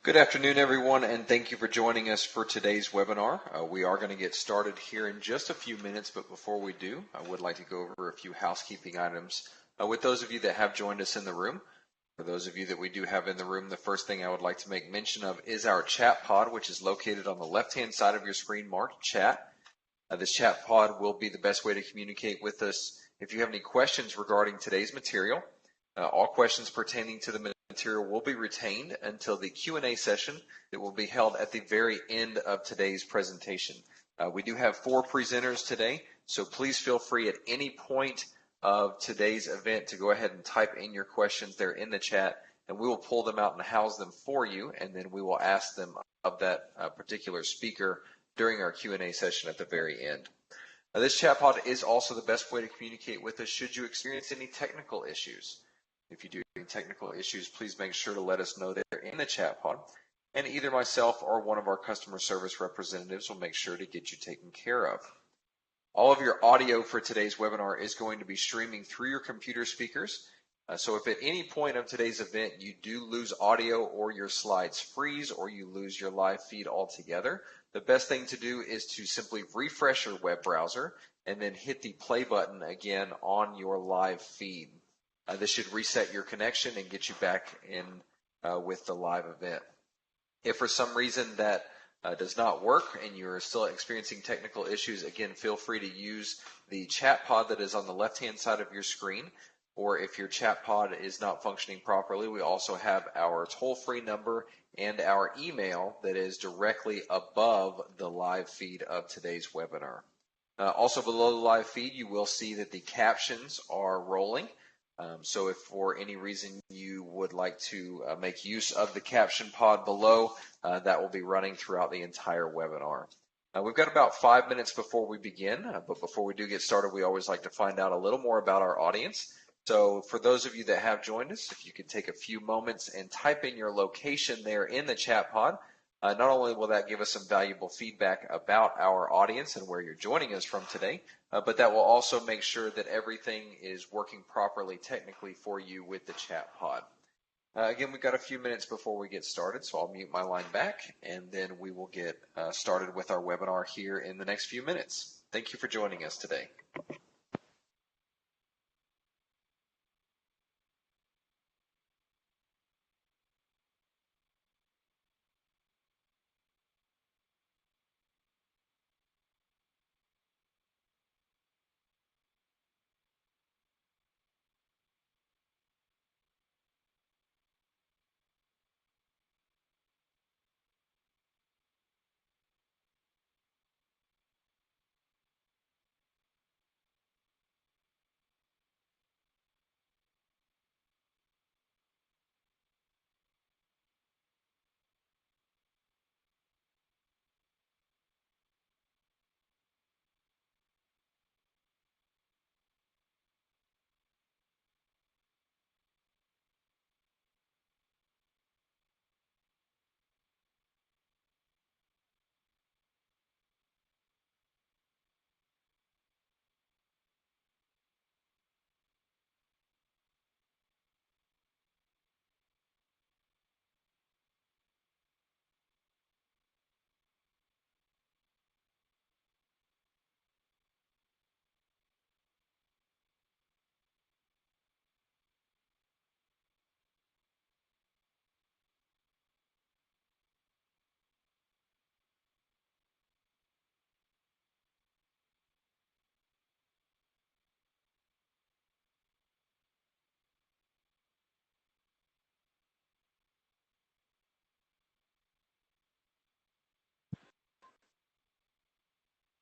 Good afternoon, everyone, and thank you for joining us for today's webinar. We are going to get started here in just a few minutes, but before we do, I would like to go over a few housekeeping items with those of you that have joined us in the room. For those of you that we do have in the room, the first thing I would like to make mention of is our chat pod, which is located on the left-hand side of your screen marked chat. This chat pod will be the best way to communicate with us if you have any questions regarding today's material. All questions pertaining to the material will be retained until the Q&A session that will be held at the very end of today's presentation. We do have 4 presenters today, so please feel free at any point of today's event to go ahead and type in your questions there in the chat, and we will pull them out and house them for you, and then we will ask them of that particular speaker during our Q&A session at the very end. This chat pod is also the best way to communicate with us should you experience any technical issues. If you do have any technical issues, please make sure to let us know there in the chat pod, and either myself or one of our customer service representatives will make sure to get you taken care of. All of your audio for today's webinar is going to be streaming through your computer speakers. So if at any point of today's event you do lose audio or your slides freeze or you lose your live feed altogether, the best thing to do is to simply refresh your web browser and then hit the play button again on your live feed. This should reset your connection and get you back in with the live event. If for some reason that does not work and you're still experiencing technical issues, again, feel free to use the chat pod that is on the left-hand side of your screen. Or if your chat pod is not functioning properly, we also have our toll-free number and our email that is directly above the live feed of today's webinar. Also below the live feed, you will see that the captions are rolling. So if for any reason you would like to make use of the caption pod below, that will be running throughout the entire webinar. We've got about 5 minutes before we begin, but before we do get started, we always like to find out a little more about our audience. So for those of you that have joined us, if you could take a few moments and type in your location there in the chat pod, not only will that give us some valuable feedback about our audience and where you're joining us from today, but that will also make sure that everything is working properly technically for you with the chat pod. Again, we've got a few minutes before we get started, so I'll mute my line back, and then we will get started with our webinar here in the next few minutes. Thank you for joining us today.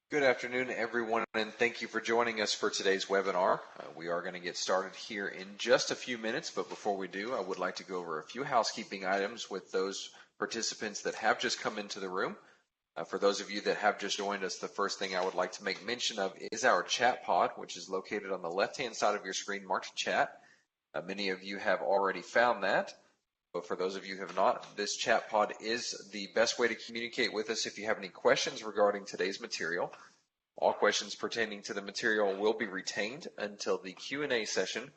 Good afternoon, everyone, and thank you for joining us for today's webinar. We are going to get started here in just a few minutes, but before we do, I would like to go over a few housekeeping items with those participants that have just come into the room. For those of you that have just joined us, the first thing I would like to make mention of is our chat pod, which is located on the left-hand side of your screen marked chat. Many of you have already found that. But for those of you who have not, this chat pod is the best way to communicate with us if you have any questions regarding today's material. All questions pertaining to the material will be retained until the Q&A session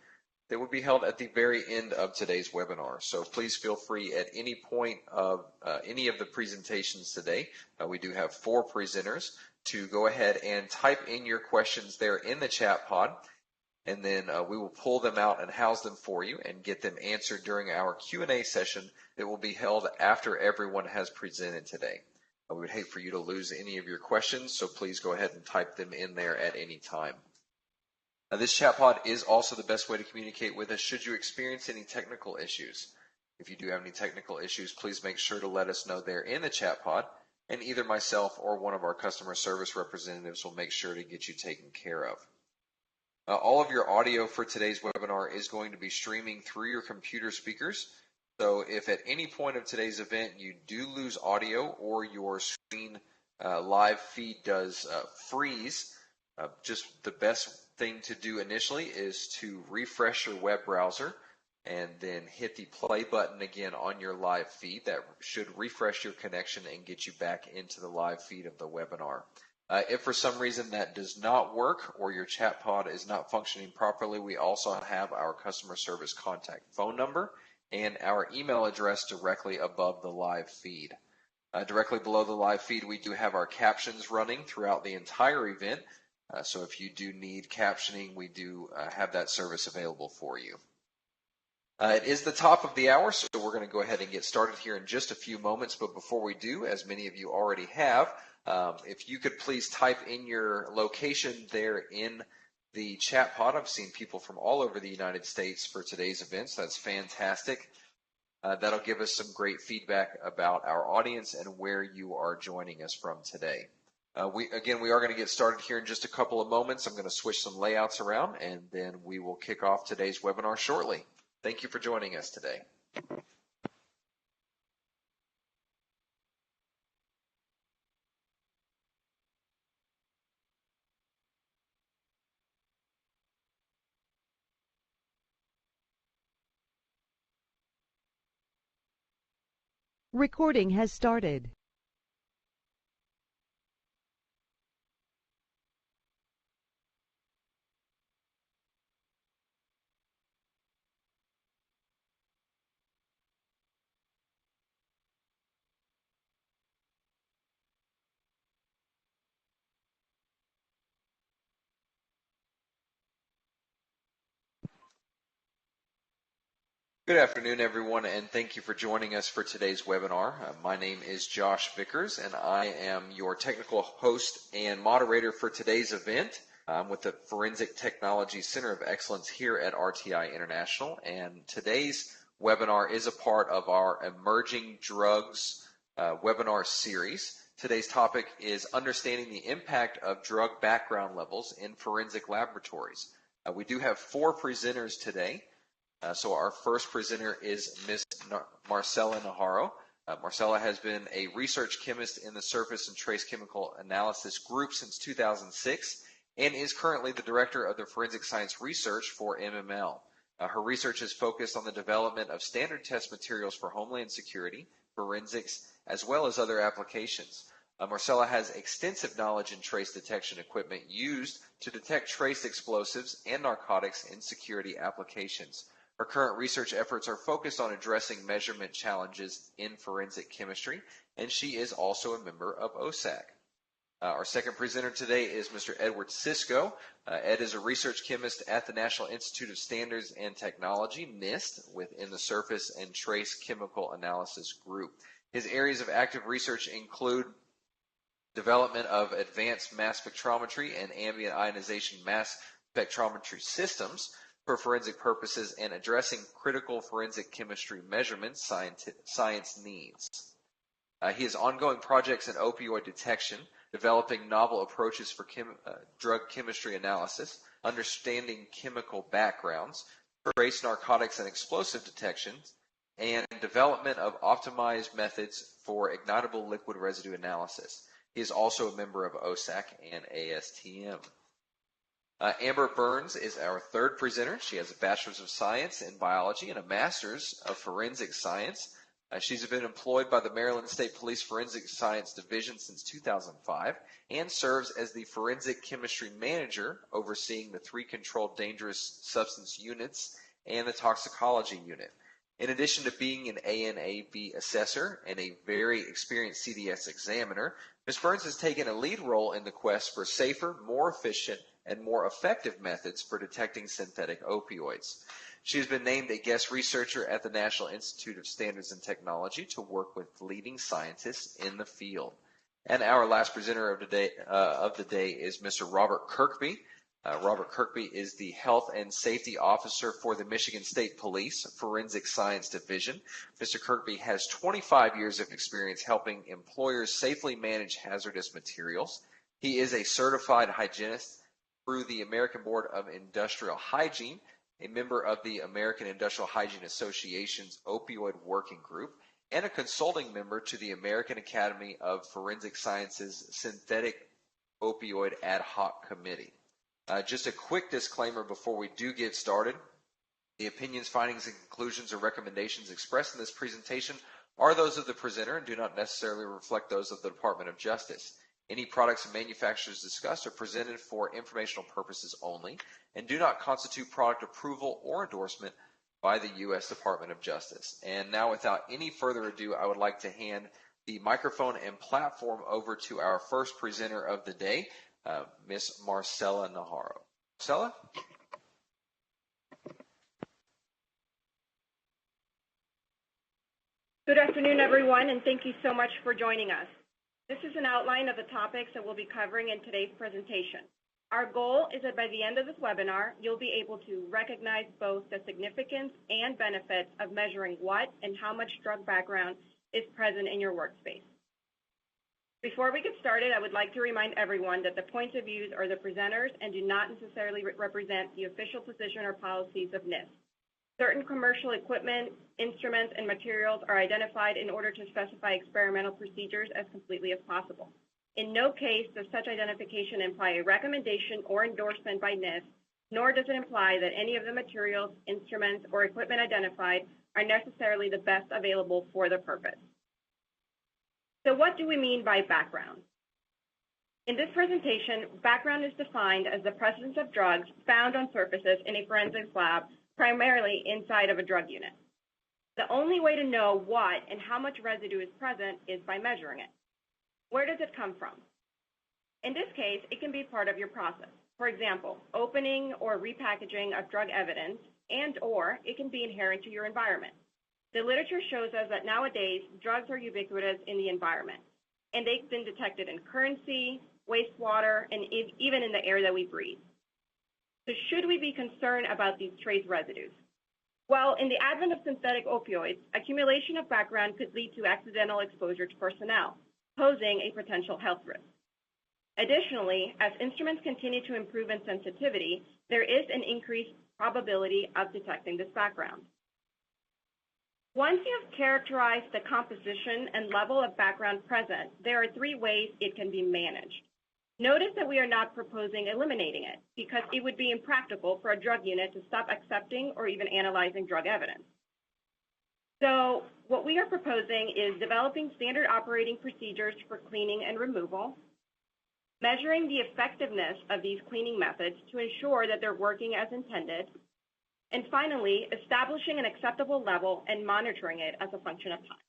that would be held at the very end of today's webinar. So please feel free at any point of any of the presentations today. We do have 4 presenters to go ahead and type in your questions there in the chat pod, and then we will pull them out and house them for you and get them answered during our Q&A session that will be held after everyone has presented today. We would hate for you to lose any of your questions, so please go ahead and type them in there at any time. This chat pod is also the best way to communicate with us should you experience any technical issues. If you do have any technical issues, please make sure to let us know there in the chat pod, and either myself or one of our customer service representatives will make sure to get you taken care of. All of your audio for today's webinar is going to be streaming through your computer speakers. So if at any point of today's event you do lose audio or your screen live feed does freeze, just the best thing to do initially is to refresh your web browser and then hit the play button again on your live feed. That should refresh your connection and get you back into the live feed of the webinar. If for some reason that does not work or your chat pod is not functioning properly, we also have our customer service contact phone number and our email address directly above the live feed. Directly below the live feed, we do have our captions running throughout the entire event. So if you do need captioning, we do have that service available for you. It is the top of the hour, so we're going to go ahead and get started here in just a few moments. But before we do, as many of you already have, if you could please type in your location there in the chat pod. I've seen people from all over the United States for today's events. That's fantastic. That'll give us some great feedback about our audience and where you are joining us from today. We are going to get started here in just a couple of moments. I'm going to switch some layouts around, and then we will kick off today's webinar shortly. Thank you for joining us today. Recording has started. Good afternoon, everyone, and thank you for joining us for today's webinar. My name is Josh Vickers, and I am your technical host and moderator for today's event. I'm with the Forensic Technology Center of Excellence here at RTI International, and today's webinar is a part of our Emerging Drugs webinar series. Today's topic is understanding the impact of drug background levels in forensic laboratories. We do have 4 presenters today. So our first presenter is Ms. Marcela Najarro. Marcela has been a research chemist in the Surface and Trace Chemical Analysis Group since 2006 and is currently the director of the Forensic Science Research for MML. Her research is focused on the development of standard test materials for homeland security, forensics, as well as other applications. Marcela has extensive knowledge in trace detection equipment used to detect trace explosives and narcotics in security applications. Her current research efforts are focused on addressing measurement challenges in forensic chemistry, and she is also a member of OSAC. Our second presenter today is Mr. Edward Sisko. Ed is a research chemist at the National Institute of Standards and Technology, NIST, within the Surface and Trace Chemical Analysis Group. His areas of active research include development of advanced mass spectrometry and ambient ionization mass spectrometry systems for forensic purposes and addressing critical forensic chemistry measurements science needs. He has ongoing projects in opioid detection, developing novel approaches for drug chemistry analysis, understanding chemical backgrounds, trace narcotics and explosive detections, and development of optimized methods for ignitable liquid residue analysis. He is also a member of OSAC and ASTM. Amber Burns is our third presenter. She has a Bachelor's of Science in Biology and a Master's of Forensic Science. She's been employed by the Maryland State Police Forensic Science Division since 2005 and serves as the Forensic Chemistry Manager overseeing the 3 Controlled Dangerous Substance Units and the toxicology unit. In addition to being an ANAV assessor and a very experienced CDS examiner, Ms. Burns has taken a lead role in the quest for safer, more efficient, and more effective methods for detecting synthetic opioids. She has been named a guest researcher at the National Institute of Standards and Technology to work with leading scientists in the field. And our last presenter of the day is Mr. Robert Kirkby. Robert Kirkby is the Health and Safety Officer for the Michigan State Police Forensic Science Division. Mr. Kirkby has 25 years of experience helping employers safely manage hazardous materials. He is a certified hygienist through the American Board of Industrial Hygiene, a member of the American Industrial Hygiene Association's Opioid Working Group, and a consulting member to the American Academy of Forensic Sciences Synthetic Opioid Ad Hoc Committee. Just a quick disclaimer before we do get started. The opinions, findings, and conclusions or recommendations expressed in this presentation are those of the presenter and do not necessarily reflect those of the Department of Justice. Any products and manufacturers discussed are presented for informational purposes only and do not constitute product approval or endorsement by the U.S. Department of Justice. And now, without any further ado, I would like to hand the microphone and platform over to our first presenter of the day, Ms. Marcela Najarro. Marcela? Good afternoon, everyone, and thank you so much for joining us. This is an outline of the topics that we'll be covering in today's presentation. Our goal is that by the end of this webinar, you'll be able to recognize both the significance and benefits of measuring what and how much drug background is present in your workspace. Before we get started, I would like to remind everyone that the points of view are the presenters and do not necessarily represent the official position or policies of NIST. Certain commercial equipment, instruments, and materials are identified in order to specify experimental procedures as completely as possible. In no case does such identification imply a recommendation or endorsement by NIST, nor does it imply that any of the materials, instruments, or equipment identified are necessarily the best available for the purpose. So what do we mean by background? In this presentation, background is defined as the presence of drugs found on surfaces in a forensics lab, primarily inside of a drug unit. The only way to know what and how much residue is present is by measuring it. Where does it come from? In this case, it can be part of your process. For example, opening or repackaging of drug evidence, and/or it can be inherent to your environment. The literature shows us that nowadays, drugs are ubiquitous in the environment, and they've been detected in currency, wastewater, and even in the air that we breathe. So should we be concerned about these trace residues? Well, in the advent of synthetic opioids, accumulation of background could lead to accidental exposure to personnel, posing a potential health risk. Additionally, as instruments continue to improve in sensitivity, there is an increased probability of detecting this background. Once you have characterized the composition and level of background present, there are three ways it can be managed. Notice that we are not proposing eliminating it, because it would be impractical for a drug unit to stop accepting or even analyzing drug evidence. So what we are proposing is developing standard operating procedures for cleaning and removal, measuring the effectiveness of these cleaning methods to ensure that they're working as intended, and finally, establishing an acceptable level and monitoring it as a function of time.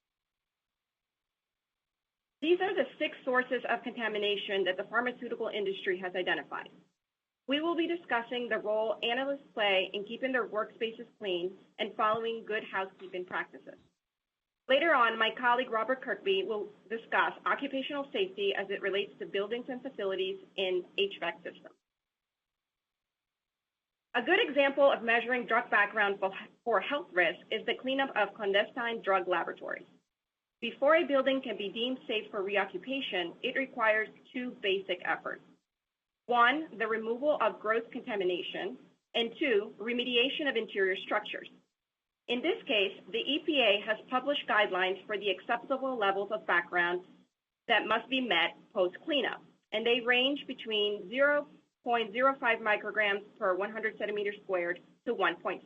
These are the 6 sources of contamination that the pharmaceutical industry has identified. We will be discussing the role analysts play in keeping their workspaces clean and following good housekeeping practices. Later on, my colleague Robert Kirkby will discuss occupational safety as it relates to buildings and facilities in HVAC systems. A good example of measuring drug background for health risk is the cleanup of clandestine drug laboratories. Before a building can be deemed safe for reoccupation, it requires 2 basic efforts. 1, the removal of gross contamination, and 2, remediation of interior structures. In this case, the EPA has published guidelines for the acceptable levels of background that must be met post-cleanup, and they range between 0.05 micrograms per 100 centimeters squared to 1.5.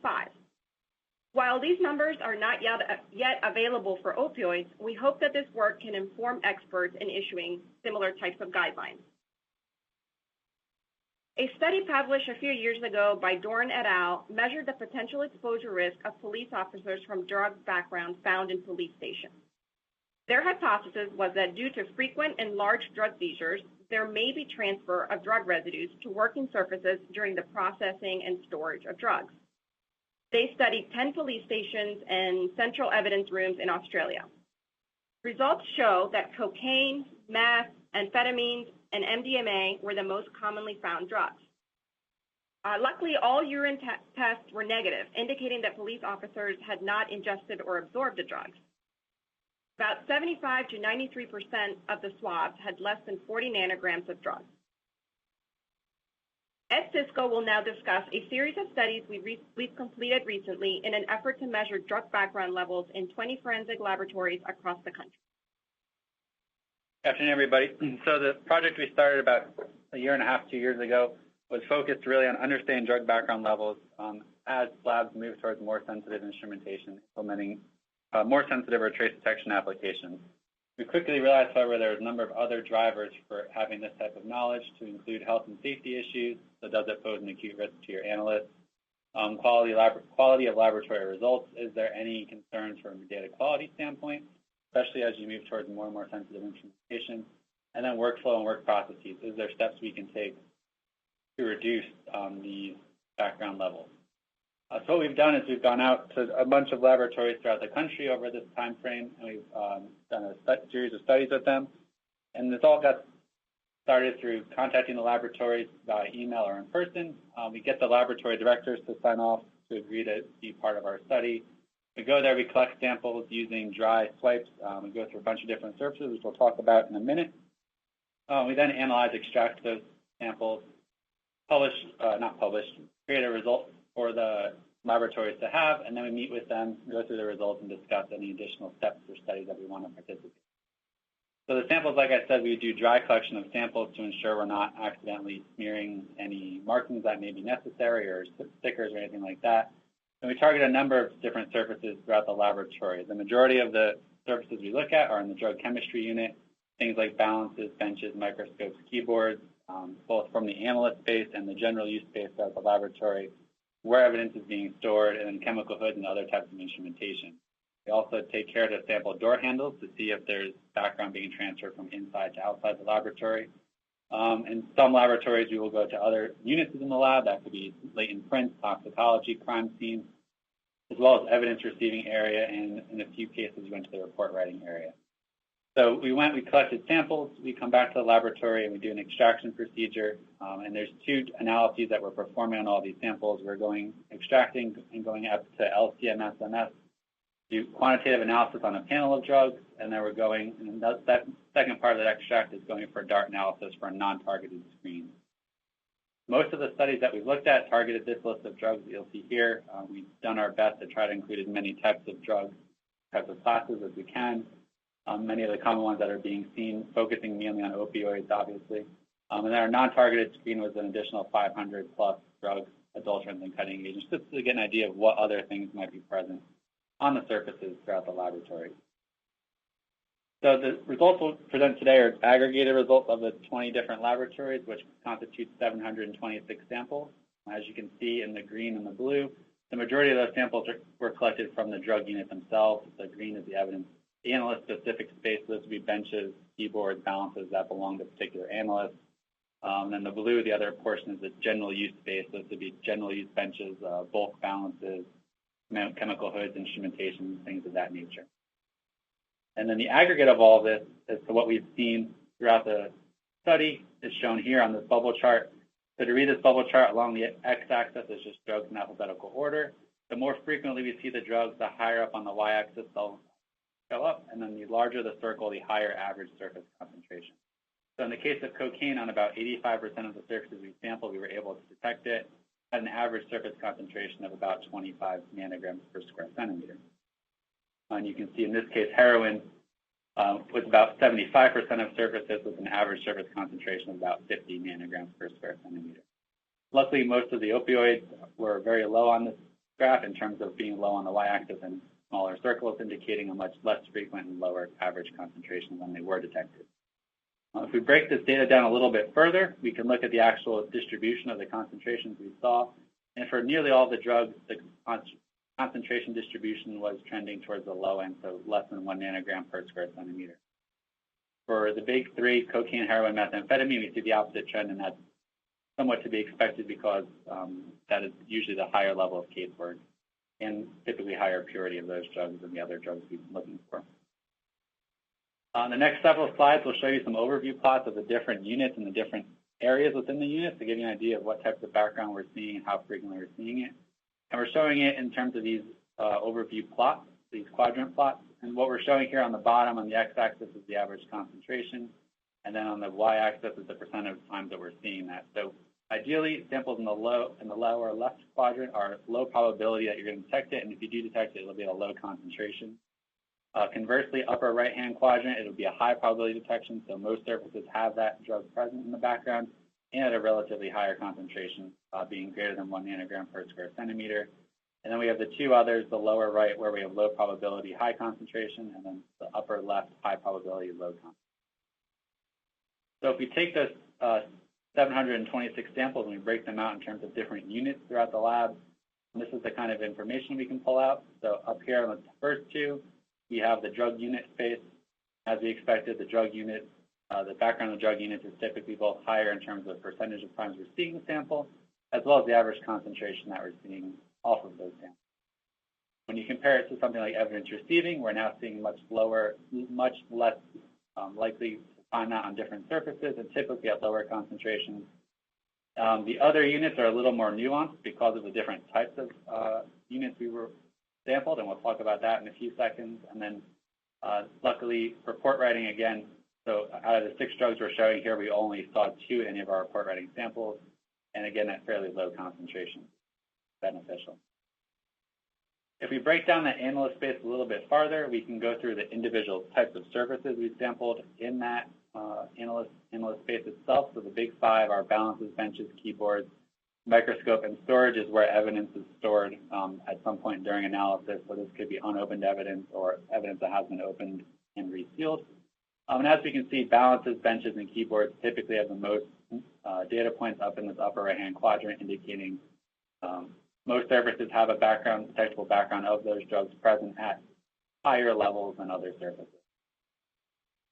While these numbers are not yet available for opioids, we hope that this work can inform experts in issuing similar types of guidelines. A study published a few years ago by Dorn et al. Measured the potential exposure risk of police officers from drug backgrounds found in police stations. Their hypothesis was that due to frequent and large drug seizures, there may be transfer of drug residues to working surfaces during the processing and storage of drugs. They studied 10 police stations and central evidence rooms in Australia. Results show that cocaine, meth, amphetamines, and MDMA were the most commonly found drugs. Luckily, all urine tests were negative, indicating that police officers had not ingested or absorbed the drugs. About 75 to 93% of the swabs had less than 40 nanograms of drugs. Ed Cisco will now discuss a series of studies we've completed recently in an effort to measure drug background levels in 20 forensic laboratories across the country. Good afternoon, everybody. So the project we started about a year and a half, 2 years ago, was focused really on understanding drug background levels as labs move towards more sensitive instrumentation, implementing more sensitive or trace detection applications. We quickly realized, however, there was a number of other drivers for having this type of knowledge, to include health and safety issues. So does it pose an acute risk to your analysts? Quality of laboratory results. Is there any concerns from a data quality standpoint, especially as you move towards more and more sensitive instrumentation? And then workflow and work processes. Is there steps we can take to reduce these background levels? So what we've done is we've gone out to a bunch of laboratories throughout the country over this time frame, and we've done a series of studies with them. And this all got started through contacting the laboratories by email or in person. We get the laboratory directors to sign off to agree to be part of our study. We go there, we collect samples using dry swipes. We go through a bunch of different surfaces, which we'll talk about in a minute. We then analyze, extract those samples, create a result for the laboratories to have, and then we meet with them, go through the results, and discuss any additional steps or studies that we want to participate in. So the samples, like I said, we do dry collection of samples to ensure we're not accidentally smearing any markings that may be necessary or stickers or anything like that. And we target a number of different surfaces throughout the laboratory. The majority of the surfaces we look at are in the drug chemistry unit, things like balances, benches, microscopes, keyboards, both from the analyst space and the general use space throughout the laboratory, where evidence is being stored, and then chemical hoods and other types of instrumentation. We also take care to sample door handles to see if there's background being transferred from inside to outside the laboratory. In some laboratories, we will go to other units in the lab. That could be latent prints, toxicology, crime scenes, as well as evidence receiving area, and in a few cases, we went to the report writing area. So we collected samples, we come back to the laboratory, and we do an extraction procedure. And there's two analyses that we're performing on all these samples. We're extracting and going up to LC-MS, do quantitative analysis on a panel of drugs, and then and that second part of that extract is going for DART analysis for a non-targeted screen. Most of the studies that we've looked at targeted this list of drugs that you'll see here. We've done our best to try to include as many types of drugs, types of classes as we can. Many of the common ones that are being seen, focusing mainly on opioids, obviously. And then our non-targeted screen was an additional 500 plus drugs, adulterants, and cutting agents, just to get an idea of what other things might be present on the surfaces throughout the laboratory. So the results we'll present today are aggregated results of the 20 different laboratories, which constitutes 726 samples. As you can see in the green and the blue, the majority of those samples were collected from the drug unit themselves. The green is the evidence analyst-specific space. Those would be benches, keyboards, balances that belong to particular analysts. Then the blue, the other portion, is the general use space. Those would be general use benches, bulk balances, chemical hoods, instrumentation, things of that nature. And then the aggregate of all of this as to what we've seen throughout the study is shown here on this bubble chart. So to read this bubble chart, along the x-axis is just drugs in alphabetical order. The more frequently we see the drugs, the higher up on the y-axis they'll go up, and then the larger the circle, the higher average surface concentration. So in the case of cocaine, on about 85% of the surfaces we sampled, we were able to detect it at an average surface concentration of about 25 nanograms per square centimeter. And you can see in this case, heroin was about 75% of surfaces with an average surface concentration of about 50 nanograms per square centimeter. Luckily, most of the opioids were very low on this graph in terms of being low on the y-axis and smaller circles, indicating a much less frequent and lower average concentration when they were detected. If we break this data down a little bit further, we can look at the actual distribution of the concentrations we saw. And for nearly all the drugs, the concentration distribution was trending towards the low end, so less than 1 nanogram per square centimeter. For the big three, cocaine, heroin, methamphetamine, we see the opposite trend, and that's somewhat to be expected because that is usually the higher level of casework and typically higher purity of those drugs than the other drugs we've been looking for. On the next several slides, we'll show you some overview plots of the different units and the different areas within the units to give you an idea of what types of background we're seeing and how frequently we're seeing it. And we're showing it in terms of these overview plots, these quadrant plots. And what we're showing here on the bottom on the x-axis is the average concentration, and then on the y-axis is the percent of times that we're seeing that. So ideally, samples in the lower left quadrant are low probability that you're going to detect it, and if you do detect it, it'll be at a low concentration. Conversely, upper right-hand quadrant, it'll be a high probability detection, so most surfaces have that drug present in the background and at a relatively higher concentration, being greater than 1 nanogram per square centimeter. And then we have the two others, the lower right, where we have low probability, high concentration, and then the upper left, high probability, low concentration. So if we take those 726 samples and we break them out in terms of different units throughout the lab, and this is the kind of information we can pull out. So up here on the first two, we have the drug unit space. As we expected, the drug unit, the background of the drug units is typically both higher in terms of percentage of times we're seeing the sample, as well as the average concentration that we're seeing off of those samples. When you compare it to something like evidence receiving, we're now seeing much less likely to find that on different surfaces and typically at lower concentrations. The other units are a little more nuanced because of the different types of units we were sampled, and we'll talk about that in a few seconds. And then luckily, report writing again, so out of the 6 drugs we're showing here, we only saw 2 in any of our report writing samples, and again, at fairly low concentration, beneficial. If we break down the analyst space a little bit farther, we can go through the individual types of surfaces we sampled in that analyst space itself. So the big 5 are balances, benches, keyboards, microscope, and storage is where evidence is stored at some point during analysis. So this could be unopened evidence or evidence that has been opened and resealed. And as we can see, balances, benches, and keyboards typically have the most data points up in this upper right-hand quadrant, indicating most surfaces have a background, detectable background of those drugs present at higher levels than other surfaces.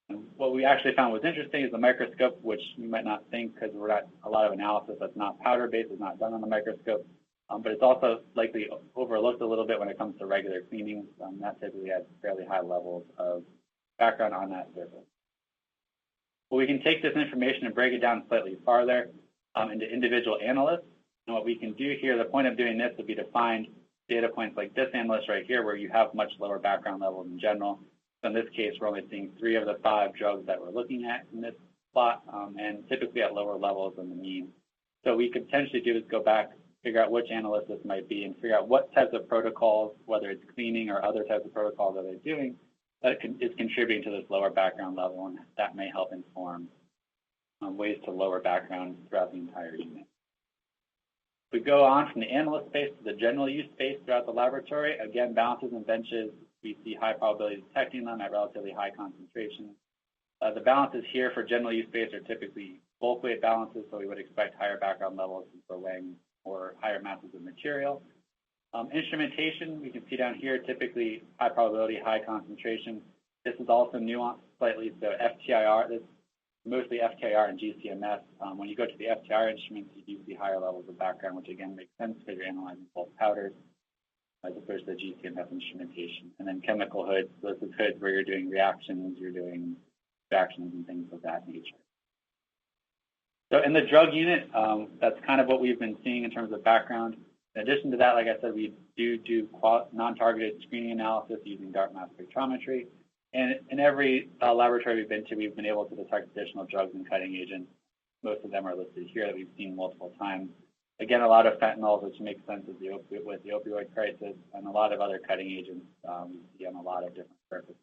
And what we actually found was interesting is the microscope, which you might not think because we're not a lot of analysis that's not powder-based, is not done on the microscope, but it's also likely overlooked a little bit when it comes to regular cleaning. That typically has fairly high levels of background on that surface. Well, we can take this information and break it down slightly farther into individual analysts. And what we can do here, the point of doing this would be to find data points like this analyst right here where you have much lower background levels in general. So in this case, we're only seeing 3 of the 5 drugs that we're looking at in this plot, and typically at lower levels than the mean. So we could potentially do is go back, figure out which analyst this might be, and figure out what types of protocols, whether it's cleaning or other types of protocols that they're doing, that is contributing to this lower background level, and that may help inform ways to lower background throughout the entire unit. We go on from the analyst space to the general use space throughout the laboratory. Again, balances and benches, we see high probability of detecting them at relatively high concentrations. The balances here for general use space are typically bulk weight balances, so we would expect higher background levels for weighing or higher masses of material. Instrumentation, we can see down here, typically high probability, high concentration. This is also nuanced slightly, so FTIR, this mostly FTIR and GCMS. When you go to the FTIR instruments, you do see higher levels of background, which again makes sense because you're analyzing bulk powders as opposed to the GCMS instrumentation. And then chemical hoods, this is hoods where you're doing reactions, you're doing extractions and things of that nature. So in the drug unit, that's kind of what we've been seeing in terms of background. In addition to that, like I said, we do non-targeted screening analysis using dark mass spectrometry. And in every laboratory we've been to, we've been able to detect additional drugs and cutting agents. Most of them are listed here that we've seen multiple times. Again, a lot of fentanyls, which makes sense with the opioid crisis, and a lot of other cutting agents we see on a lot of different surfaces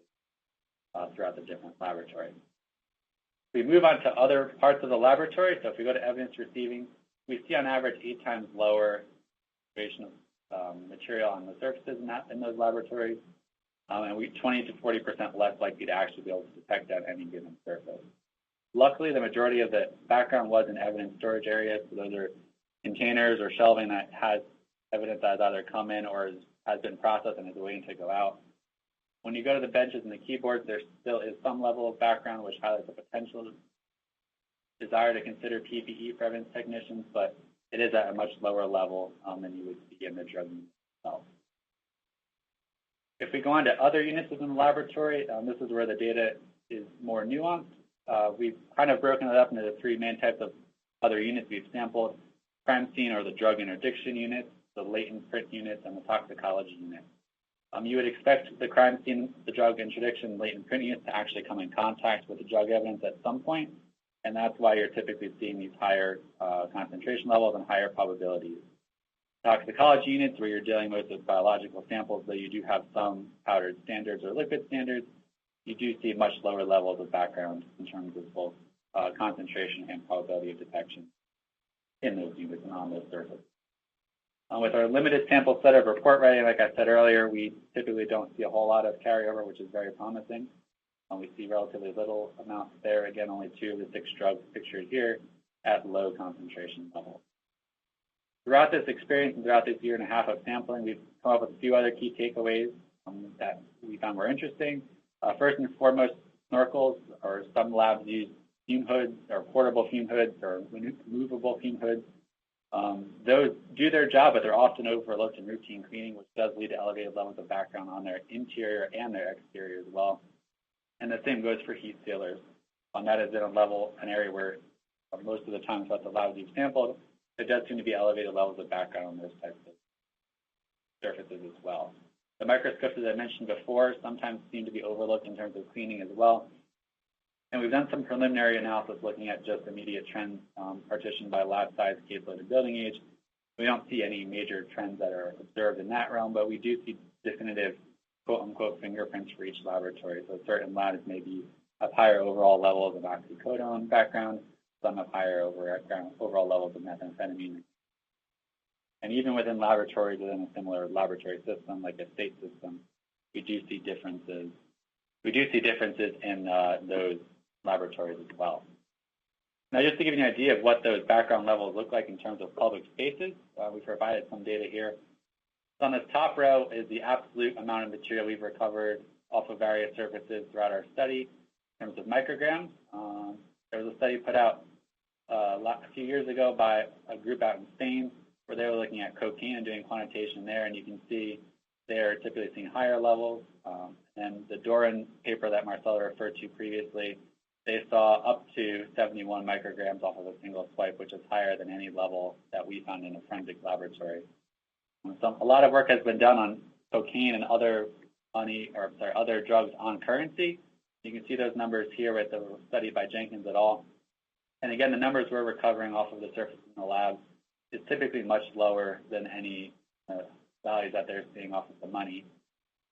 throughout the different laboratories. We move on to other parts of the laboratory. So if we go to evidence receiving, we see on average 8 times lower concentration of material on the surfaces in those laboratories. And we 20 to 40% less likely to actually be able to detect that on any given surface. Luckily, the majority of the background was in evidence storage areas, so those are containers or shelving that has evidence that has either come in or has been processed and is waiting to go out. When you go to the benches and the keyboards, there still is some level of background, which highlights a potential desire to consider PPE for evidence technicians, but it is at a much lower level than you would see in the drug unit itself. If we go on to other units within the laboratory, this is where the data is more nuanced. We've kind of broken it up into the three main types of other units we've sampled: crime scene or the drug interdiction units, the latent print units, and the toxicology unit. You would expect the crime scene, the drug interdiction, latent print units to actually come in contact with the drug evidence at some point, and that's why you're typically seeing these higher concentration levels and higher probabilities. Toxicology units, where you're dealing with biological samples, though you do have some powdered standards or liquid standards, you do see much lower levels of background in terms of both concentration and probability of detection in those units and on those surfaces. With our limited sample set of report writing, like I said earlier, we typically don't see a whole lot of carryover, which is very promising. We see relatively little amounts there. Again, only 2 of the 6 drugs pictured here at low concentration levels. Throughout this experience and throughout this year and a half of sampling, we've come up with a few other key takeaways that we found were interesting. First and foremost, snorkels, or some labs use fume hoods or portable fume hoods or movable fume hoods. Those do their job, but they're often overlooked in routine cleaning, which does lead to elevated levels of background on their interior and their exterior as well. And the same goes for heat sealers. That is an area where most of the time throughout the labs we've sampled, there does seem to be elevated levels of background on those types of surfaces as well. The microscopes, as I mentioned before, sometimes seem to be overlooked in terms of cleaning as well. And we've done some preliminary analysis looking at just immediate trends partitioned by lab size, caseload, and building age. We don't see any major trends that are observed in that realm, but we do see definitive quote-unquote fingerprints for each laboratory. So certain labs maybe have higher overall levels of oxycodone background, some have higher overall levels of methamphetamine. And even within laboratories, within a similar laboratory system, like a state system, we do see differences. We do see differences in those laboratories as well. Now, just to give you an idea of what those background levels look like in terms of public spaces, we provided some data here. So on this top row is the absolute amount of material we've recovered off of various surfaces throughout our study in terms of micrograms. There was a study put out a few years ago by a group out in Spain where they were looking at cocaine and doing quantitation there, and you can see they're typically seeing higher levels. And the Doran paper that Marcella referred to previously, they saw up to 71 micrograms off of a single swipe, which is higher than any level that we found in a forensic laboratory. So a lot of work has been done on cocaine and other drugs on currency. You can see those numbers here with the study by Jenkins et al. And again, the numbers we're recovering off of the surface in the lab is typically much lower than any values that they're seeing off of the money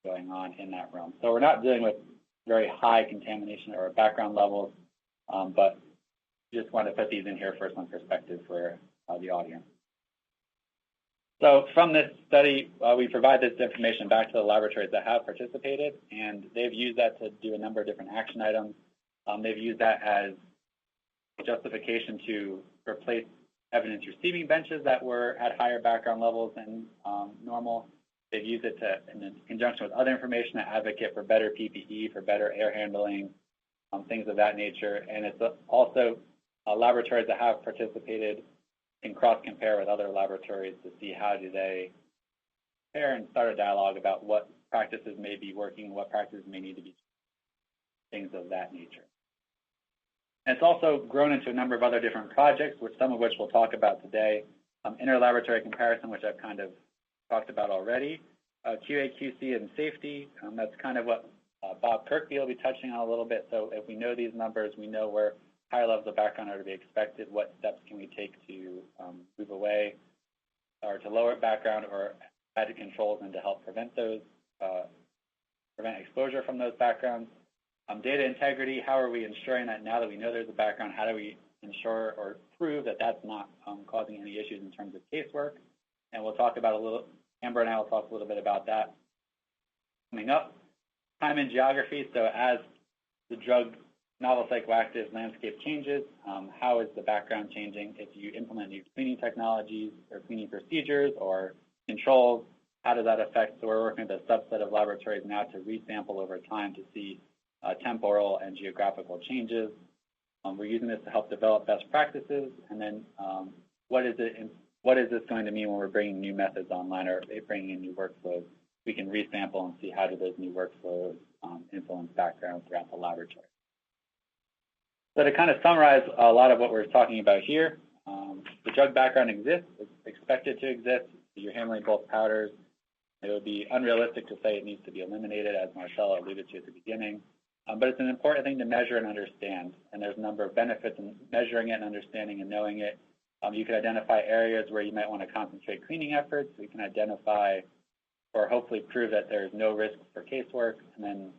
going on in that realm. So we're not dealing with very high contamination or background levels, but just want to put these in here for some perspective for the audience. So from this study, we provide this information back to the laboratories that have participated, and they've used that to do a number of different action items. They've used that as justification to replace evidence receiving benches that were at higher background levels than normal. They've used it to, in conjunction with other information, to advocate for better PPE, for better air handling, things of that nature. And it's also laboratories that have participated can cross-compare with other laboratories to see how do they compare and start a dialogue about what practices may be working, what practices may need to be changed, things of that nature. And it's also grown into a number of other different projects, some of which we'll talk about today. Interlaboratory comparison, which I've kind of talked about already. QA, QC, and safety, that's kind of what Bob Kirkby will be touching on a little bit. So if we know these numbers, we know where higher levels of background are to be expected, what steps can we take to move away or to lower background or add controls and to help prevent those, prevent exposure from those backgrounds. Data integrity, how are we ensuring that now that we know there's a background, how do we ensure or prove that that's not causing any issues in terms of casework? And we'll talk about Amber and I will talk a little bit about that coming up. Time and geography, so as the drug novel psychoactive landscape changes. How is the background changing if you implement new cleaning technologies or cleaning procedures or controls? How does that affect? So we're working with a subset of laboratories now to resample over time to see temporal and geographical changes. We're using this to help develop best practices. And then what is this going to mean when we're bringing new methods online or bringing in new workflows? We can resample and see how do those new workflows influence background throughout the laboratory. So to kind of summarize a lot of what we're talking about here, the drug background exists. It's expected to exist. You're handling bulk powders. It would be unrealistic to say it needs to be eliminated, as Marcella alluded to at the beginning. But it's an important thing to measure and understand. And there's a number of benefits in measuring it and understanding and knowing it. You can identify areas where you might want to concentrate cleaning efforts. We can identify or hopefully prove that there is no risk for casework, and then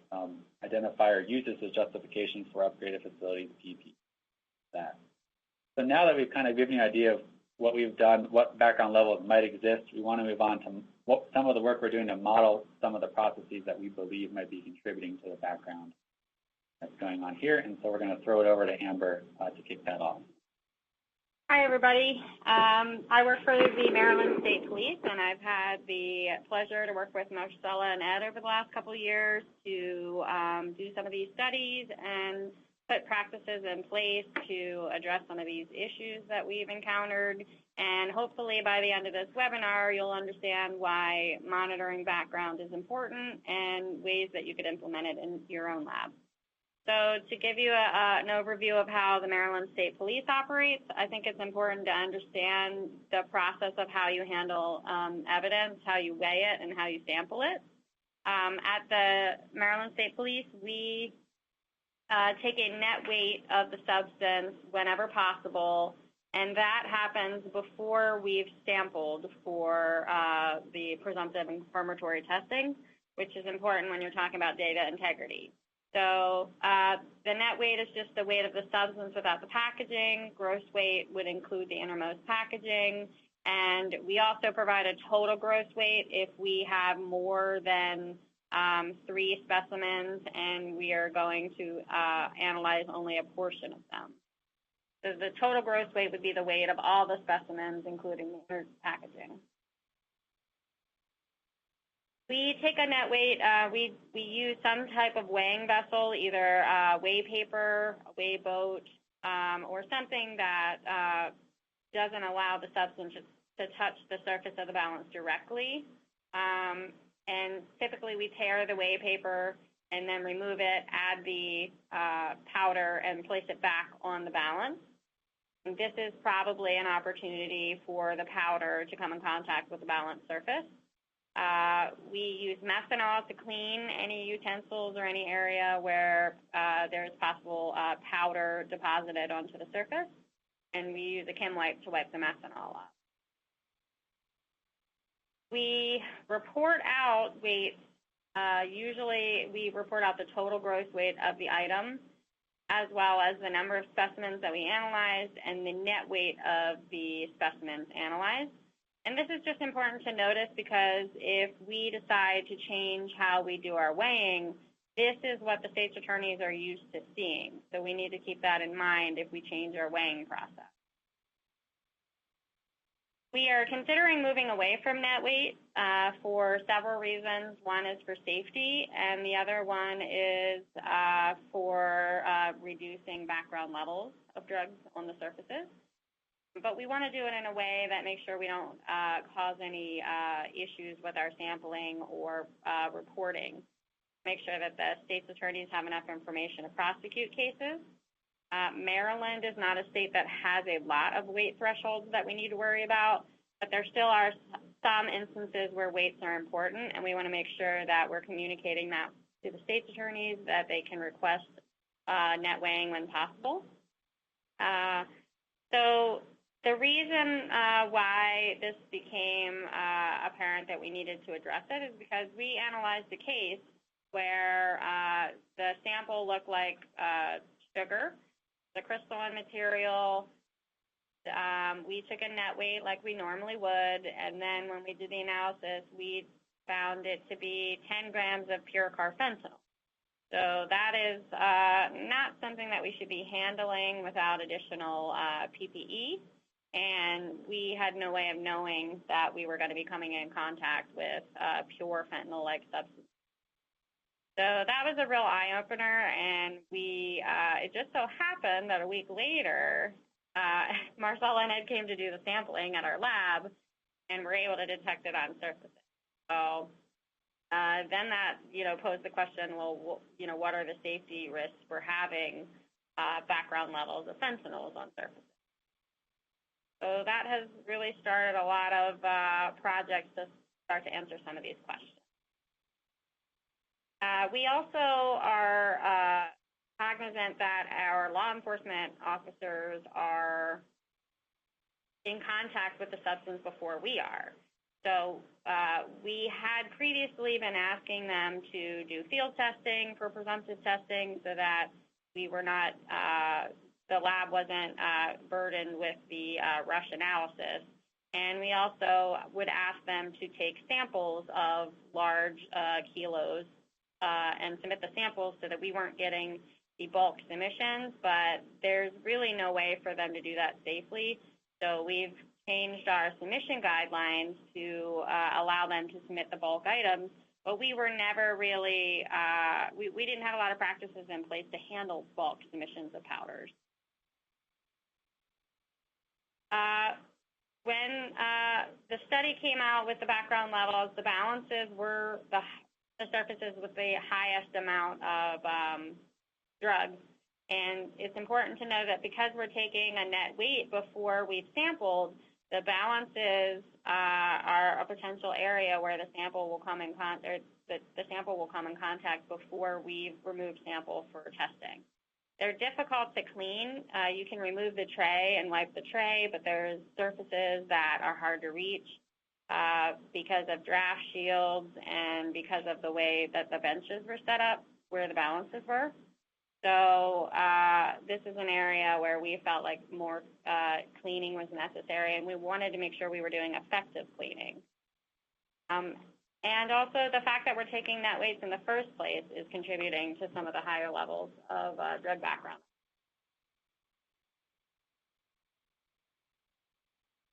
identify or use this as justification for upgraded facilities, PP. That. So now that we've kind of given you an idea of what we've done, what background levels might exist, we want to move on to some of the work we're doing to model some of the processes that we believe might be contributing to the background that's going on here. And so we're going to throw it over to Amber to kick that off. Hi, everybody. I work for the Maryland State Police, and I've had the pleasure to work with Marcella and Ed over the last couple of years to do some of these studies and put practices in place to address some of these issues that we've encountered. And hopefully by the end of this webinar, you'll understand why monitoring background is important and ways that you could implement it in your own lab. So to give you an overview of how the Maryland State Police operates, I think it's important to understand the process of how you handle evidence, how you weigh it, and how you sample it. At the Maryland State Police, we take a net weight of the substance whenever possible, and that happens before we've sampled for the presumptive and confirmatory testing, which is important when you're talking about data integrity. So the net weight is just the weight of the substance without the packaging. Gross weight would include the innermost packaging. And we also provide a total gross weight if we have more than 3 specimens and we are going to analyze only a portion of them. So the total gross weight would be the weight of all the specimens, including the inner packaging. We take a net weight, we use some type of weighing vessel, either weigh paper, a weigh boat, or something that doesn't allow the substance to touch the surface of the balance directly. And typically we tear the weigh paper and then remove it, add the powder, and place it back on the balance. And this is probably an opportunity for the powder to come in contact with the balance surface. We use methanol to clean any utensils or any area where there is possible powder deposited onto the surface, and we use a chem wipe to wipe the methanol off. We report out weights. Usually we report out the total gross weight of the item, as well as the number of specimens that we analyzed and the net weight of the specimens analyzed. And this is just important to notice because if we decide to change how we do our weighing, this is what the state's attorneys are used to seeing. So we need to keep that in mind if we change our weighing process. We are considering moving away from net weight for several reasons. One is for safety, and the other one is for reducing background levels of drugs on the surfaces. But we want to do it in a way that makes sure we don't cause any issues with our sampling or reporting. Make sure that the state's attorneys have enough information to prosecute cases. Maryland is not a state that has a lot of weight thresholds that we need to worry about, but there still are some instances where weights are important, and we want to make sure that we're communicating that to the state's attorneys, that they can request net weighing when possible. So the reason why this became apparent that we needed to address it is because we analyzed a case where the sample looked like sugar, the crystalline material. We took a net weight like we normally would, and then when we did the analysis, we found it to be 10 grams of pure carfentanil. So that is not something that we should be handling without additional PPE. And we had no way of knowing that we were going to be coming in contact with pure fentanyl-like substance. So that was a real eye-opener, and it just so happened that a week later, Marcella and Ed came to do the sampling at our lab, and were able to detect it on surfaces. So then that, posed the question, well, what are the safety risks for having background levels of fentanyls on surfaces? So that has really started a lot of projects to start to answer some of these questions. We also are cognizant that our law enforcement officers are in contact with the substance before we are. So we had previously been asking them to do field testing for presumptive testing so that we were not, the lab wasn't burdened with the rush analysis. And we also would ask them to take samples of large kilos and submit the samples so that we weren't getting the bulk submissions, but there's really no way for them to do that safely. So we've changed our submission guidelines to allow them to submit the bulk items, but we were never really, we didn't have a lot of practices in place to handle bulk submissions of powders. When the study came out with the background levels, the balances were the surfaces with the highest amount of drugs. And it's important to know that because we're taking a net weight before we've sampled, the balances are a potential area where the sample will come in contact. The sample will come in contact before we've removed sample for testing. They're difficult to clean. You can remove the tray and wipe the tray, but there's surfaces that are hard to reach because of draft shields and because of the way that the benches were set up where the balances were. So this is an area where we felt like more cleaning was necessary, and we wanted to make sure we were doing effective cleaning. And also the fact that we're taking net weights in the first place is contributing to some of the higher levels of drug background.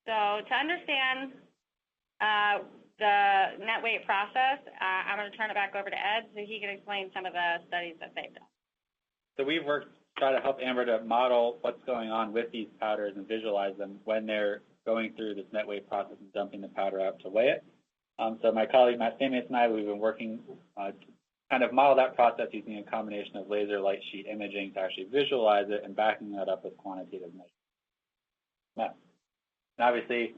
So to understand the net weight process, I'm going to turn it back over to Ed so he can explain some of the studies that they've done. So we've worked to try to help Amber to model what's going on with these powders and visualize them when they're going through this net weight process and dumping the powder out to weigh it. So my colleague Matt Stamos and I, we've been working to kind of model that process using a combination of laser light sheet imaging to actually visualize it and backing that up with quantitative measures. And obviously,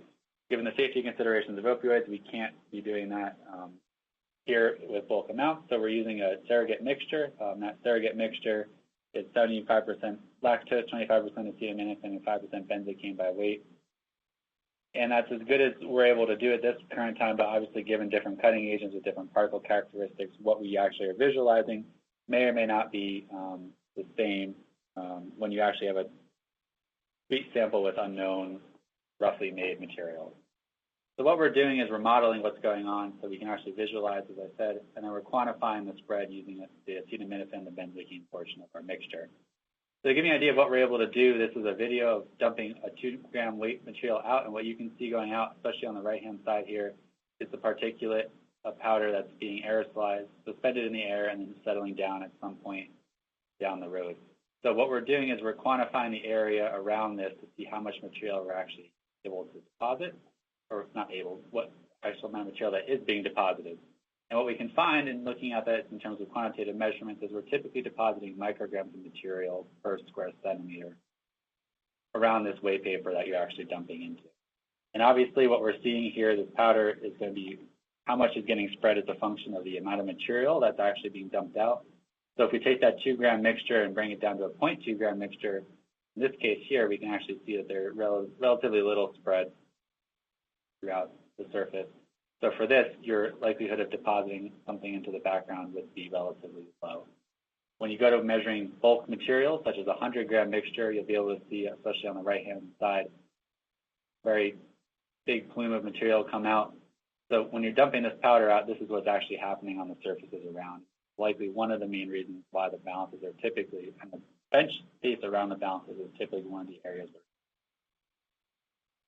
given the safety considerations of opioids, we can't be doing that here with bulk amounts. So we're using a surrogate mixture. That surrogate mixture is 75% lactose, 25% acetaminophen, and 5% benzocaine by weight. And that's as good as we're able to do at this current time, but obviously given different cutting agents with different particle characteristics, what we actually are visualizing may or may not be the same when you actually have a wheat sample with unknown, roughly made materials. So what we're doing is we're modeling what's going on so we can actually visualize, as I said, and then we're quantifying the spread using the acetaminophen, the benzocaine portion of our mixture. So to give you an idea of what we're able to do, this is a video of dumping a 2-gram weight material out, and what you can see going out, especially on the right-hand side here, is the particulate of powder that's being aerosolized, suspended in the air, and then settling down at some point down the road. So what we're doing is we're quantifying the area around this to see how much material we're actually able to deposit, or not able, what actual amount of material that is being deposited. And what we can find in looking at that in terms of quantitative measurements is we're typically depositing micrograms of material per square centimeter around this weight paper that you're actually dumping into. And obviously what we're seeing here, this powder is going to be how much is getting spread as a function of the amount of material that's actually being dumped out. So if we take that 2-gram mixture and bring it down to a 0.2-gram mixture, in this case here, we can actually see that there's relatively little spread throughout the surface. So for this, your likelihood of depositing something into the background would be relatively low. When you go to measuring bulk materials, such as a 100-gram mixture, you'll be able to see, especially on the right-hand side, very big plume of material come out. So when you're dumping this powder out, this is what's actually happening on the surfaces around. likely one of the main reasons why the balances are typically, and the bench space around the balances is typically one of the areas where.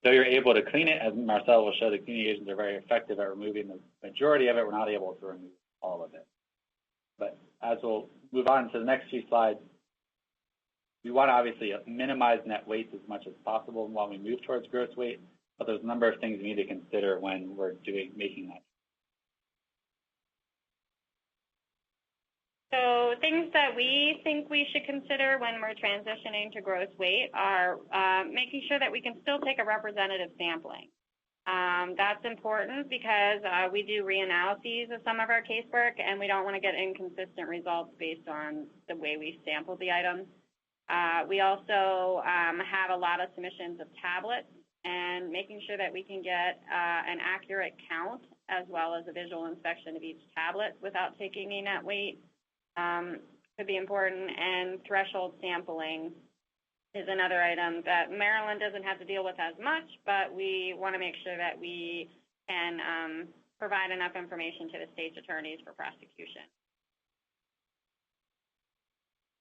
So you're able to clean it, as Marcel will show, the cleaning agents are very effective at removing the majority of it. We're not able to remove all of it. But as we'll move on to the next few slides, we want to obviously minimize net waste as much as possible while we move towards gross weight, but there's a number of things we need to consider when we're making that. So things that we think we should consider when we're transitioning to gross weight are making sure that we can still take a representative sampling. That's important because we do reanalyses of some of our casework, and we don't want to get inconsistent results based on the way we sampled the items. We also have a lot of submissions of tablets, and making sure that we can get an accurate count as well as a visual inspection of each tablet without taking a net weight could be important. And threshold sampling is another item that Maryland doesn't have to deal with as much, but we want to make sure that we can provide enough information to the state's attorneys for prosecution.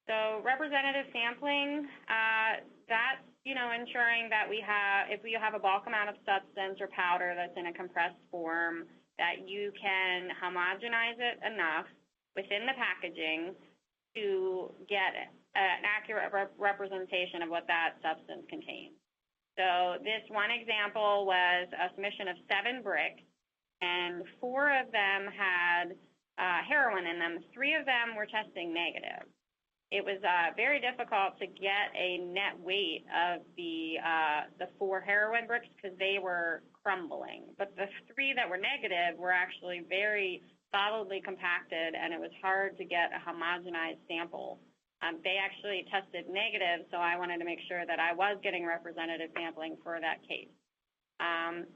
So representative sampling, that's, ensuring that if we have a bulk amount of substance or powder that's in a compressed form, that you can homogenize it enough within the packaging to get an accurate representation of what that substance contains. So this one example was a submission of 7 bricks, and 4 of them had heroin in them. 3 of them were testing negative. It was very difficult to get a net weight of the 4 heroin bricks because they were crumbling. But the 3 that were negative were actually very solidly compacted, and it was hard to get a homogenized sample. They actually tested negative, so I wanted to make sure that I was getting representative sampling for that case.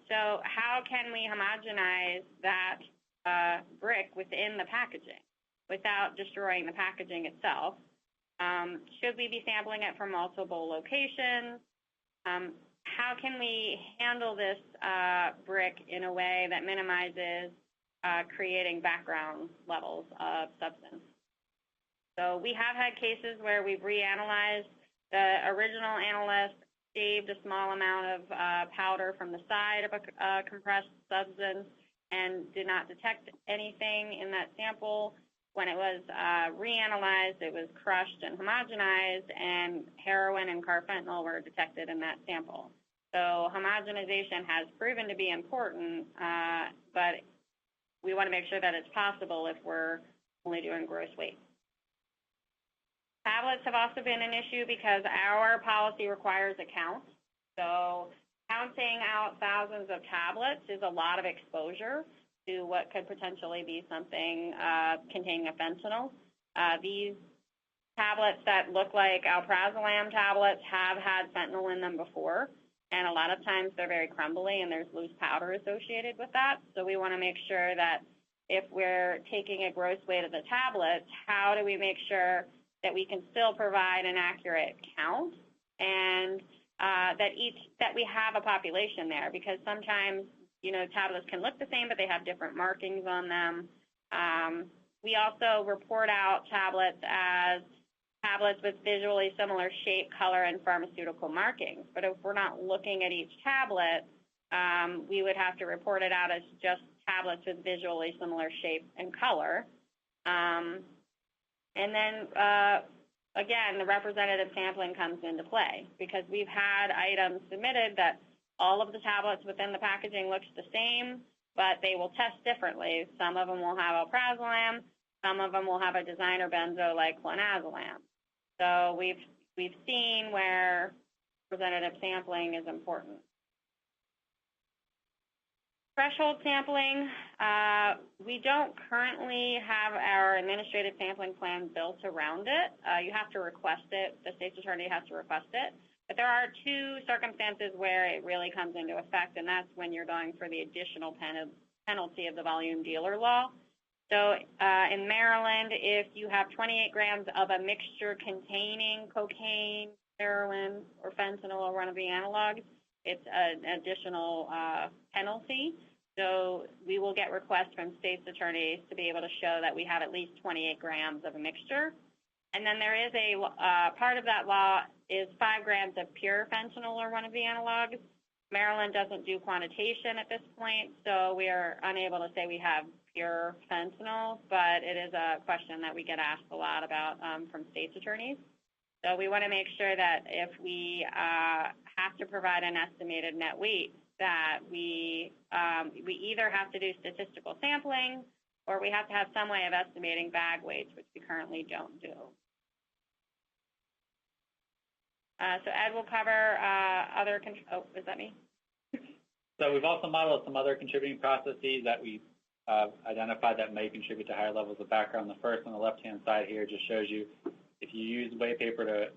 So how can we homogenize that brick within the packaging without destroying the packaging itself? Should we be sampling it from multiple locations? How can we handle this brick in a way that minimizes creating background levels of substance? So we have had cases where we've reanalyzed the original analyst, saved a small amount of powder from the side of a compressed substance, and did not detect anything in that sample. When it was reanalyzed, it was crushed and homogenized, and heroin and carfentanil were detected in that sample. So homogenization has proven to be important, but we want to make sure that it's possible if we're only doing gross weight. Tablets have also been an issue because our policy requires a count. So counting out thousands of tablets is a lot of exposure to what could potentially be something containing a fentanyl. These tablets that look like alprazolam tablets have had fentanyl in them before, and a lot of times they're very crumbly and there's loose powder associated with that. So we want to make sure that if we're taking a gross weight of the tablets, how do we make sure that we can still provide an accurate count and that we have a population there, because sometimes tablets can look the same, but they have different markings on them. We also report out tablets as tablets with visually similar shape, color, and pharmaceutical markings. But if we're not looking at each tablet, we would have to report it out as just tablets with visually similar shape and color. And then, again, the representative sampling comes into play, because we've had items submitted that all of the tablets within the packaging looks the same, but they will test differently. Some of them will have alprazolam, some of them will have a designer benzo like clonazepam. So we've seen where representative sampling is important. Threshold sampling, we don't currently have our administrative sampling plan built around it. You have to request it. The state's attorney has to request it. But there are 2 circumstances where it really comes into effect, and that's when you're going for the additional penalty of the volume dealer law. So in Maryland, if you have 28 grams of a mixture containing cocaine, heroin, or fentanyl, or one of the analogs, it's an additional penalty. So we will get requests from state's attorneys to be able to show that we have at least 28 grams of a mixture. And then there is a part of that law is 5 grams of pure fentanyl or one of the analogs. Maryland doesn't do quantitation at this point, so we are unable to say we have pure fentanyl, but it is a question that we get asked a lot about from state's attorneys. So we want to make sure that if we have to provide an estimated net weight, that we either have to do statistical sampling or we have to have some way of estimating bag weights, which we currently don't do. So Ed will cover other, is that me? So we've also modeled some other contributing processes that we identified that may contribute to higher levels of background. The first on the left-hand side here just shows you if you use white paper to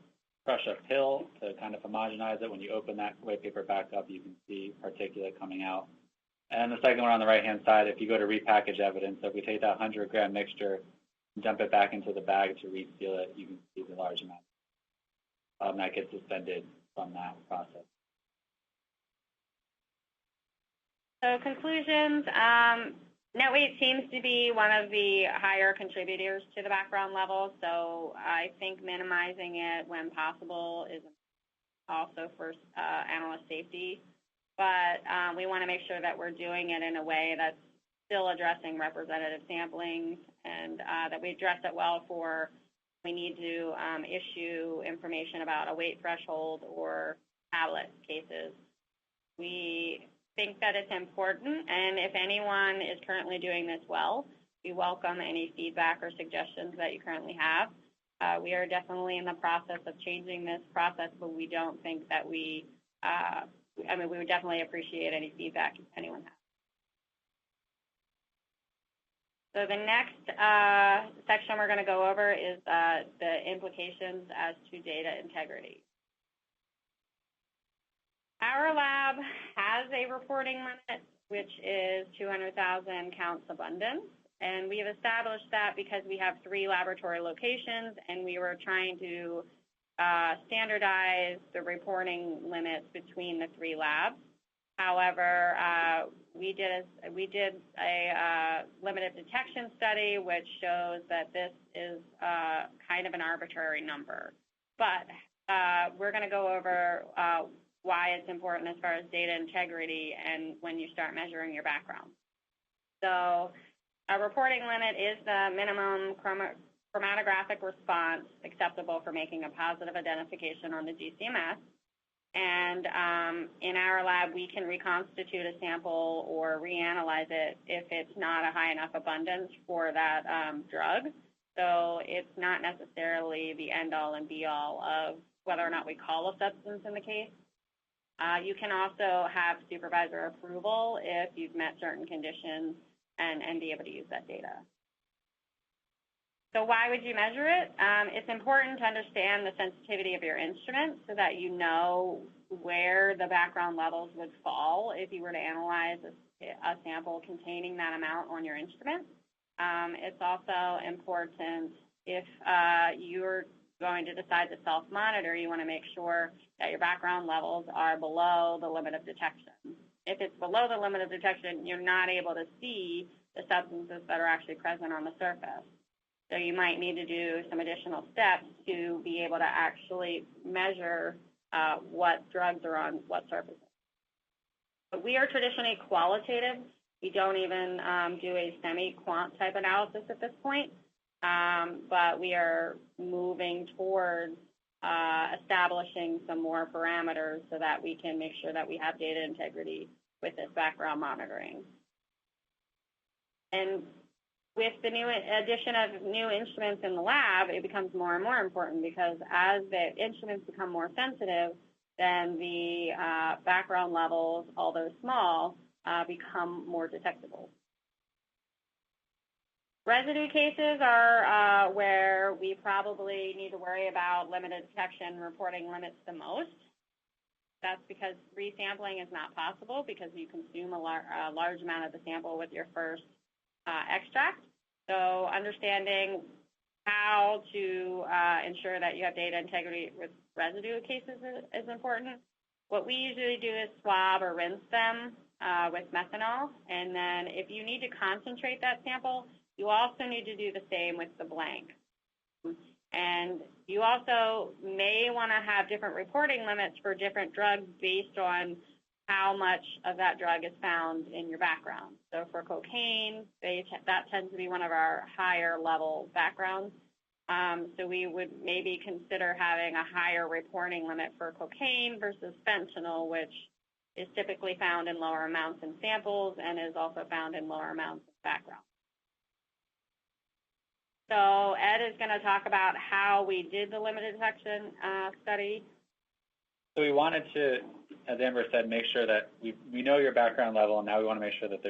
crush a pill to kind of homogenize it, when you open that white paper back up, you can see particulate coming out. And the second one on the right-hand side, if you go to repackage evidence, so if we take that 100-gram mixture and dump it back into the bag to reseal it, you can see the large amount that gets suspended from that process. So conclusions, net weight seems to be one of the higher contributors to the background level, so I think minimizing it when possible is also for analyst safety. But we want to make sure that we're doing it in a way that's still addressing representative sampling and that we address it well for we need to issue information about a weight threshold or tablet cases. We think that it's important, and if anyone is currently doing this well, we welcome any feedback or suggestions that you currently have. We are definitely in the process of changing this process, but we don't think that we would definitely appreciate any feedback if anyone has. So the next section we're going to go over is the implications as to data integrity. Our lab has a reporting limit, which is 200,000 counts abundance, and we have established that because we have 3 laboratory locations, and we were trying to standardize the reporting limits between the 3 labs. However, we did a limited detection study, which shows that this is kind of an arbitrary number. But we're going to go over why it's important as far as data integrity and when you start measuring your background. So a reporting limit is the minimum chromatographic response acceptable for making a positive identification on the GCMS. And in our lab, we can reconstitute a sample or reanalyze it if it's not a high enough abundance for that drug. So it's not necessarily the end-all and be-all of whether or not we call a substance in the case. You can also have supervisor approval if you've met certain conditions and be able to use that data. So why would you measure it? It's important to understand the sensitivity of your instrument so that you know where the background levels would fall if you were to analyze a sample containing that amount on your instrument. It's also important if you're going to decide to self-monitor, you want to make sure that your background levels are below the limit of detection. If it's below the limit of detection, you're not able to see the substances that are actually present on the surface. So you might need to do some additional steps to be able to actually measure what drugs are on what surfaces. But we are traditionally qualitative. We don't even do a semi-quant type analysis at this point. But we are moving towards establishing some more parameters so that we can make sure that we have data integrity with this background monitoring. And with the new addition of new instruments in the lab, it becomes more and more important because as the instruments become more sensitive, then the background levels, although small, become more detectable. Residue cases are where we probably need to worry about limited detection reporting limits the most. That's because resampling is not possible because you consume a large amount of the sample with your first extract. So understanding how to ensure that you have data integrity with residue cases is important. what we usually do is swab or rinse them with methanol. And then if you need to concentrate that sample, you also need to do the same with the blank. And you also may want to have different reporting limits for different drugs based on how much of that drug is found in your background. So for cocaine, that tends to be one of our higher level backgrounds. So we would maybe consider having a higher reporting limit for cocaine versus fentanyl, which is typically found in lower amounts in samples and is also found in lower amounts in background. So Ed is going to talk about how we did the limited detection study. So we wanted to, as Amber said, make sure that we know your background level, and now we want to make sure that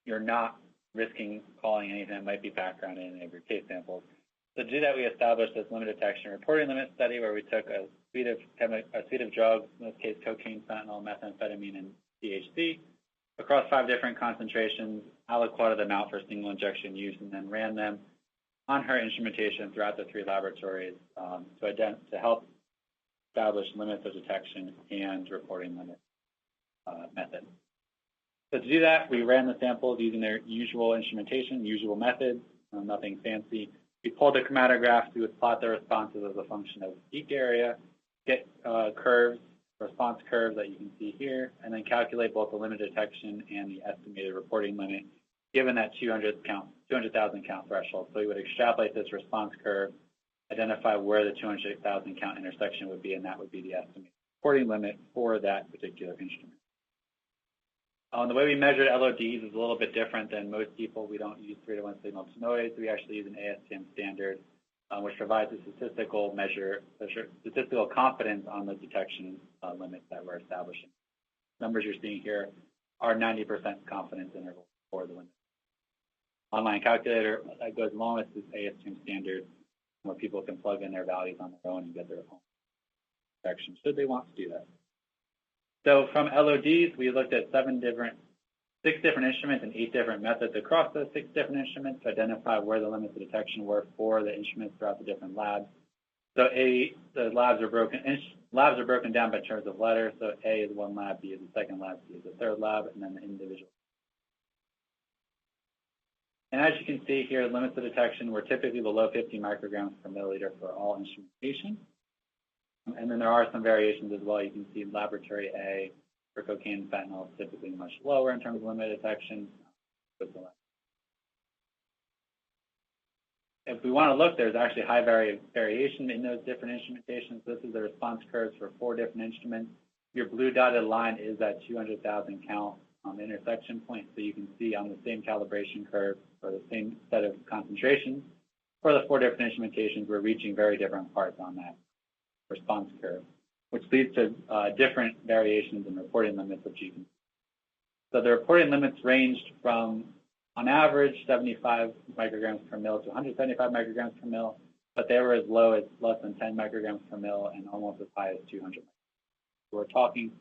you're not risking calling anything that might be background in any of your case samples. So to do that, we established this limited detection reporting limit study where we took a suite of drugs, in this case cocaine, fentanyl, methamphetamine, and THC, across 5 different concentrations, aliquoted them out for single injection use, and then ran them on her instrumentation throughout the 3 laboratories to help establish limits of detection and reporting limit method. So to do that, we ran the samples using their usual instrumentation, usual methods, nothing fancy. We pulled the chromatographs. We would plot the responses as a function of peak area, get curves, response curves that you can see here, and then calculate both the limit detection and the estimated reporting limit given that 200,000 count threshold. So we would extrapolate this response curve, identify where the 200,000 count intersection would be, and that would be the estimated reporting limit for that particular instrument. The way we measured LODs is a little bit different than most people. We don't use 3-to-1 signal to noise. We actually use an ASTM standard, which provides a statistical confidence on the detection limits that we're establishing. Numbers you're seeing here are 90% confidence interval for the limit. Online calculator that goes along with this ASTM standard, where people can plug in their values on their own and get their own detection, should they want to do that. So from LODs, we looked at 6 different instruments and 8 different methods across those 6 different instruments to identify where the limits of detection were for the instruments throughout the different labs. So the labs are broken down by terms of letters. So A is one lab, B is the second lab, C is the third lab, and then the individual. And as you can see here, limits of detection were typically below 50 micrograms per milliliter for all instrumentation. And then there are some variations as well. You can see laboratory A for cocaine and fentanyl is typically much lower in terms of limit detection. If we want to look, there's actually high variation in those different instrumentations. This is the response curves for 4 different instruments. Your blue dotted line is that 200,000 count intersection point. So you can see on the same calibration curve for the same set of concentrations for the 4 different instrumentations, we're reaching very different parts on that response curve, which leads to different variations in reporting limits, which you can see. So the reporting limits ranged from, on average, 75 micrograms per mil to 175 micrograms per mil, but they were as low as less than 10 micrograms per mil and almost as high as 200. So we're talking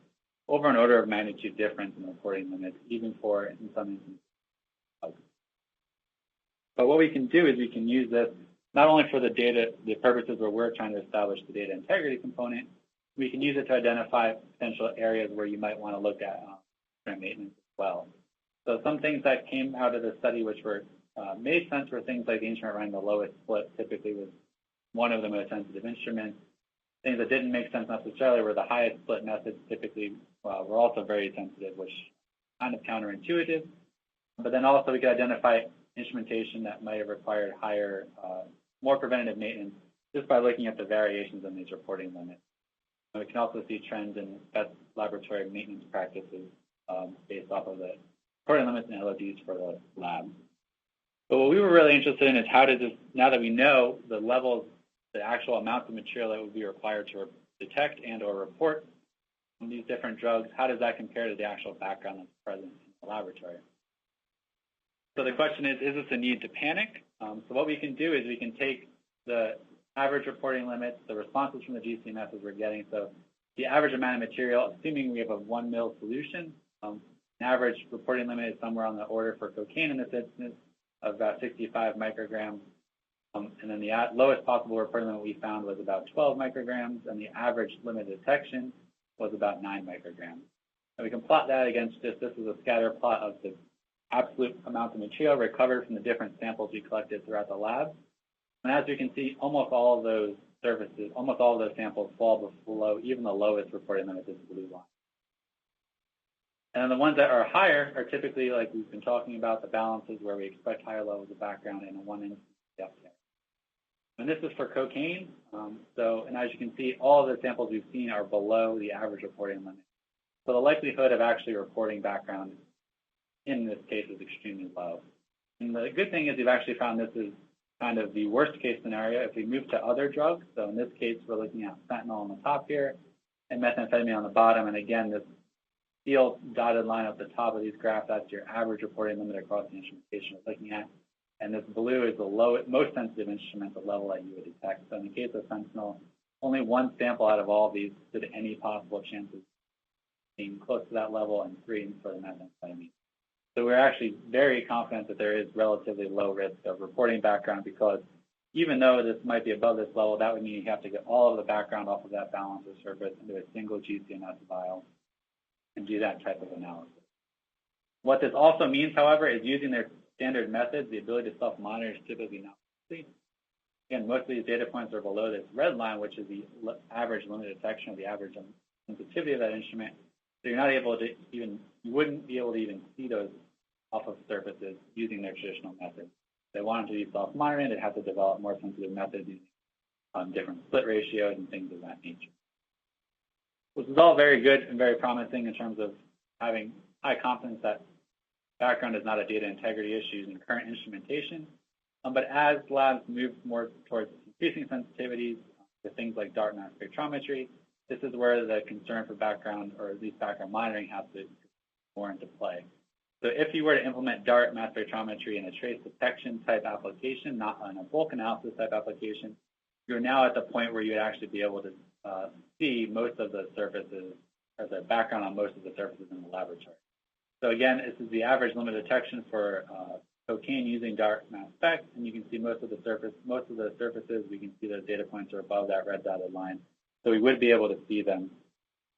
over an order of magnitude difference in reporting limits, even for, in some instances. But what we can do is we can use this not only for the purposes where we're trying to establish the data integrity component, we can use it to identify potential areas where you might want to look at maintenance as well. So some things that came out of the study which were made sense were things like the instrument running the lowest split typically was one of the most sensitive instruments. Things that didn't make sense necessarily were the highest split methods typically were also very sensitive, which kind of counterintuitive. But then also we could identify instrumentation that might have required higher, more preventative maintenance just by looking at the variations in these reporting limits. And we can also see trends in best laboratory maintenance practices based off of the reporting limits and LODs for the lab. But what we were really interested in is how does this, now that we know the levels, the actual amounts of material that would be required to detect and or report on these different drugs, how does that compare to the actual background that's present in the laboratory? So the question is this a need to panic? So what we can do is we can take the average reporting limits, the responses from the GCMS we're getting. So the average amount of material, assuming we have a 1 mil solution, an average reporting limit is somewhere on the order for cocaine in this instance of about 65 micrograms. And then the lowest possible reporting limit we found was about 12 micrograms, and the average limit of detection was about 9 micrograms. And we can plot that against this is a scatter plot of the absolute amount of material recovered from the different samples we collected throughout the lab. And as we can see, almost all of those samples fall below even the lowest reporting limit, this blue line. And then the ones that are higher are typically, like we've been talking about, the balances where we expect higher levels of background in a 1 inch depth area. And this is for cocaine. And as you can see, all of the samples we've seen are below the average reporting limit. So the likelihood of actually reporting background in this case is extremely low. And the good thing is we've actually found this is kind of the worst case scenario. If we move to other drugs, so in this case, we're looking at fentanyl on the top here and methamphetamine on the bottom. And again, this steel dotted line at the top of these graphs, that's your average reporting limit across the instrumentation we're looking at. And this blue is the most sensitive instrument, the level that you would detect. So in the case of fentanyl, only 1 sample out of all of these stood any possible chances being close to that level, and 3 for the methamphetamine. So we're actually very confident that there is relatively low risk of reporting background, because even though this might be above this level, that would mean you have to get all of the background off of that balancer surface into a single GCMS vial and do that type of analysis. What this also means, however, is using their standard methods, the ability to self-monitor is typically not easy. Again, most of these data points are below this red line, which is the average limit detection of the average sensitivity of that instrument. So you're not able to you wouldn't be able to even see those off of surfaces using their traditional methods. If they wanted to be self-monitoring, they'd have to develop more sensitive methods using different split ratios and things of that nature. This is all very good and very promising in terms of having high confidence that background is not a data integrity issue using current instrumentation. But as labs move more towards increasing sensitivities to things like DART mass spectrometry, this is where the concern for background, or at least background monitoring, has to more into play. So if you were to implement DART mass spectrometry in a trace detection type application, not on a bulk analysis type application, you're now at the point where you'd actually be able to see most of the surfaces, or the background on most of the surfaces in the laboratory. So again, this is the average limit detection for cocaine using DART mass spec, and you can see most of the surfaces, we can see the data points are above that red dotted line. So we would be able to see them.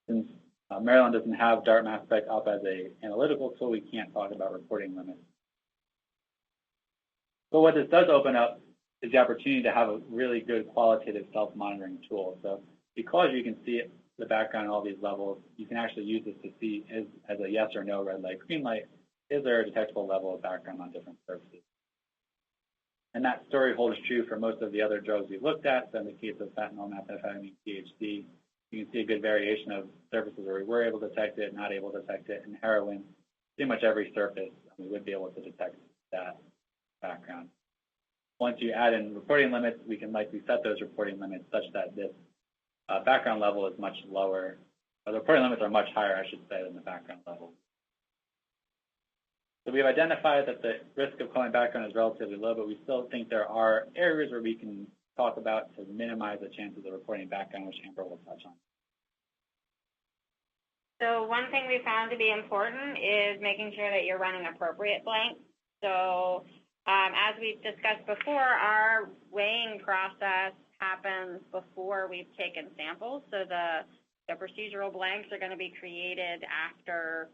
Since Maryland doesn't have DART mass spec up as an analytical tool, we can't talk about reporting limits. But what this does open up is the opportunity to have a really good qualitative self-monitoring tool. So because you can see the background in all these levels, you can actually use this to see as a yes or no, red light, green light, is there a detectable level of background on different surfaces? And that story holds true for most of the other drugs we've looked at. So in the case of fentanyl, methamphetamine, THC, you can see a good variation of surfaces where we were able to detect it, not able to detect it. And heroin, pretty much every surface, we would be able to detect that background. Once you add in reporting limits, we can likely set those reporting limits such that this background level is much lower. Or the reporting limits are much higher, I should say, than the background level. So we've identified that the risk of calling background is relatively low, but we still think there are areas where we can talk about to minimize the chances of reporting background, which Amber will touch on. So one thing we found to be important is making sure that you're running appropriate blanks. So as we've discussed before, our weighing process happens before we've taken samples. So the procedural blanks are going to be created after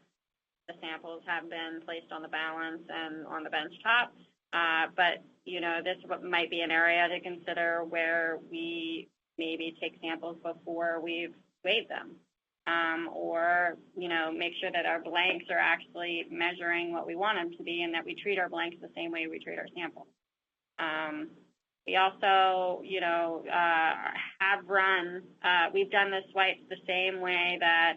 the samples have been placed on the balance and on the bench top. But, you know, this might be an area to consider where we maybe take samples before we've weighed them. Or, you know, make sure that our blanks are actually measuring what we want them to be and that we treat our blanks the same way we treat our samples. We also, you know, have run, we've done the swipes the same way that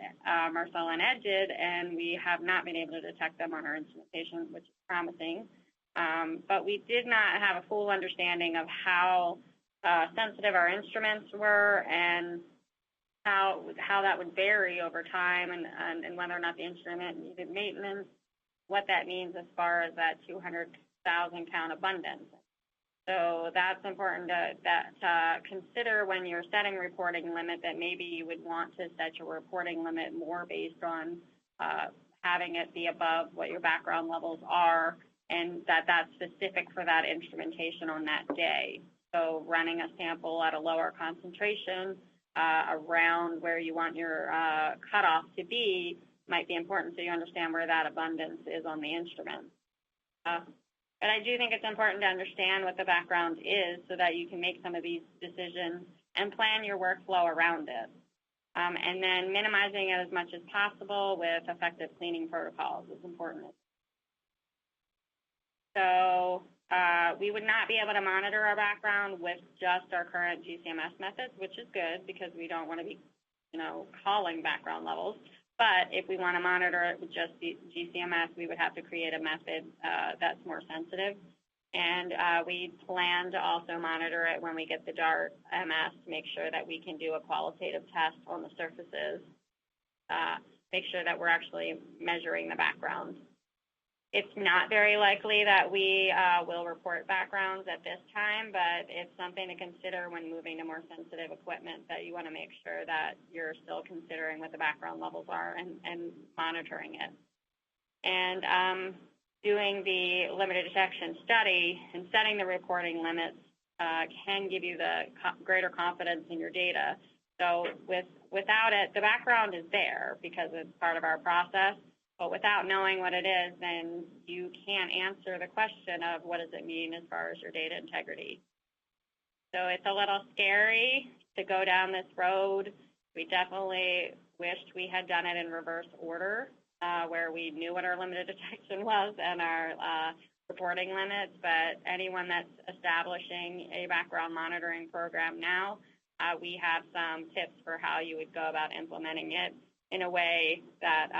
Marcella and Ed did, and we have not been able to detect them on our instrumentation, which is promising. But we did not have a full understanding of how sensitive our instruments were and how that would vary over time and whether or not the instrument needed maintenance, what that means as far as that 200,000 count abundance. So that's important to consider when you're setting a reporting limit, that maybe you would want to set your reporting limit more based on having it be above what your background levels are, and that's specific for that instrumentation on that day. So running a sample at a lower concentration around where you want your cutoff to be might be important so you understand where that abundance is on the instrument. But I do think it's important to understand what the background is so that you can make some of these decisions and plan your workflow around it. And then minimizing it as much as possible with effective cleaning protocols is important. So we would not be able to monitor our background with just our current GCMS methods, which is good because we don't want to be, calling background levels. But if we want to monitor it with just GCMS, we would have to create a method that's more sensitive. And we plan to also monitor it when we get the DART MS to make sure that we can do a qualitative test on the surfaces, make sure that we're actually measuring the background. It's not very likely that we will report backgrounds at this time, but it's something to consider when moving to more sensitive equipment, that you want to make sure that you're still considering what the background levels are and monitoring it. And doing the limited detection study and setting the reporting limits can give you the greater confidence in your data. So without it, the background is there because it's part of our process. But without knowing what it is, then you can't answer the question of what does it mean as far as your data integrity. So it's a little scary to go down this road. We definitely wished we had done it in reverse order, where we knew what our limited detection was and our reporting limits. But anyone that's establishing a background monitoring program now, we have some tips for how you would go about implementing it in a way that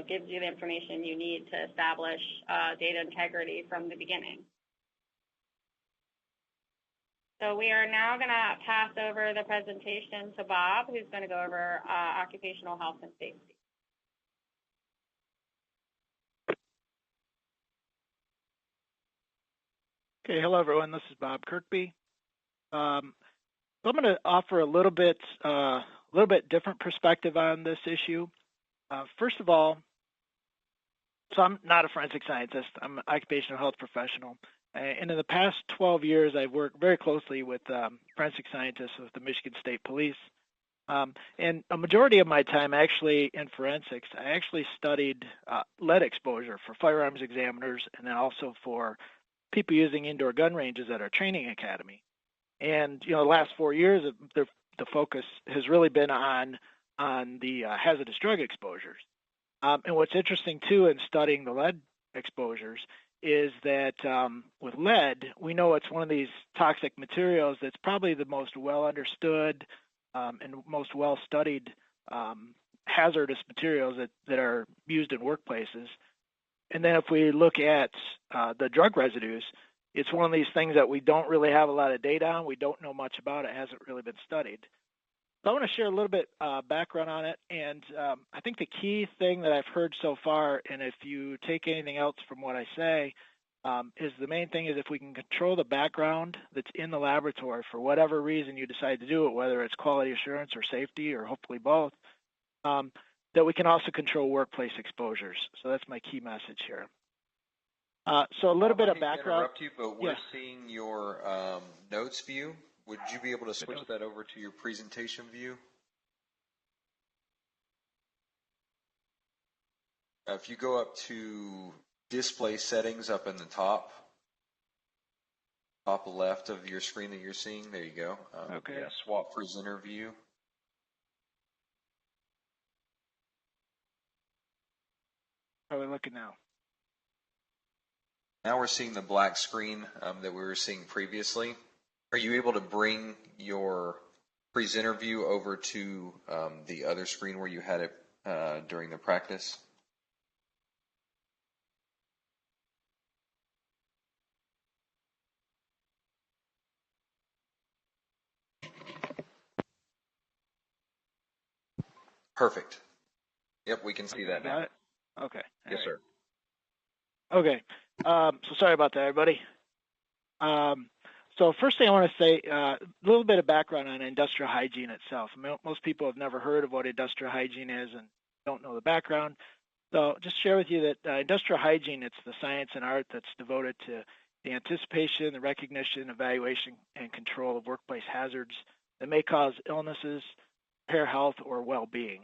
gives you the information you need to establish data integrity from the beginning. So we are now going to pass over the presentation to Bob, who's going to go over occupational health and safety. Okay, hello everyone. This is Bob Kirkby. So I'm going to offer a little bit different perspective on this issue. First of all, so I'm not a forensic scientist. I'm an occupational health professional. And in the past 12 years, I've worked very closely with forensic scientists with the Michigan State Police. And a majority of my time actually in forensics, I actually studied lead exposure for firearms examiners and then also for people using indoor gun ranges at our training academy. And, the last 4 years, the focus has really been on the hazardous drug exposures. And what's interesting, too, in studying the lead exposures is that with lead, we know it's one of these toxic materials that's probably the most well-understood and most well-studied hazardous materials that are used in workplaces. And then if we look at the drug residues, it's one of these things that we don't really have a lot of data on. We don't know much about it. It hasn't really been studied. So I want to share a little bit background on it, and I think the key thing that I've heard so far, and if you take anything else from what I say, is the main thing is if we can control the background that's in the laboratory for whatever reason you decide to do it, whether it's quality assurance or safety or hopefully both, that we can also control workplace exposures. So that's my key message here. So a little bit of background. Interrupt you, but we're seeing your notes view. Would you be able to switch that over to your presentation view? If you go up to display settings up in the top left of your screen that you're seeing, there you go. Okay. Yeah, swap presenter view. How are we looking now? Now we're seeing the black screen that we were seeing previously. Are you able to bring your presenter view over to the other screen where you had it during the practice? Perfect. Yep, we can see that now. Got it? Okay. Yes, sir. Okay. So sorry about that, everybody. So first thing I want to say, a little bit of background on industrial hygiene itself. Most people have never heard of what industrial hygiene is and don't know the background. So just share with you that industrial hygiene, it's the science and art that's devoted to the anticipation, the recognition, evaluation, and control of workplace hazards that may cause illnesses, impair health, or well-being.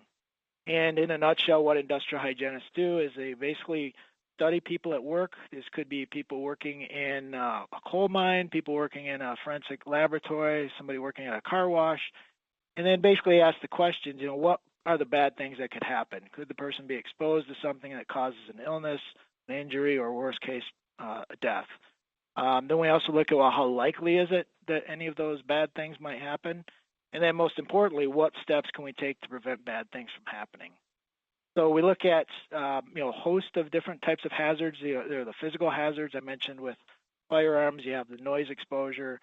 And in a nutshell, what industrial hygienists do is they basically study people at work. This could be people working in a coal mine, people working in a forensic laboratory, somebody working at a car wash, and then basically ask the questions, what are the bad things that could happen? Could the person be exposed to something that causes an illness, an injury, or worst case, a death? Then we also look at, well, how likely is it that any of those bad things might happen? And then most importantly, what steps can we take to prevent bad things from happening? So we look at a host of different types of hazards. There are the physical hazards I mentioned with firearms. You have the noise exposure.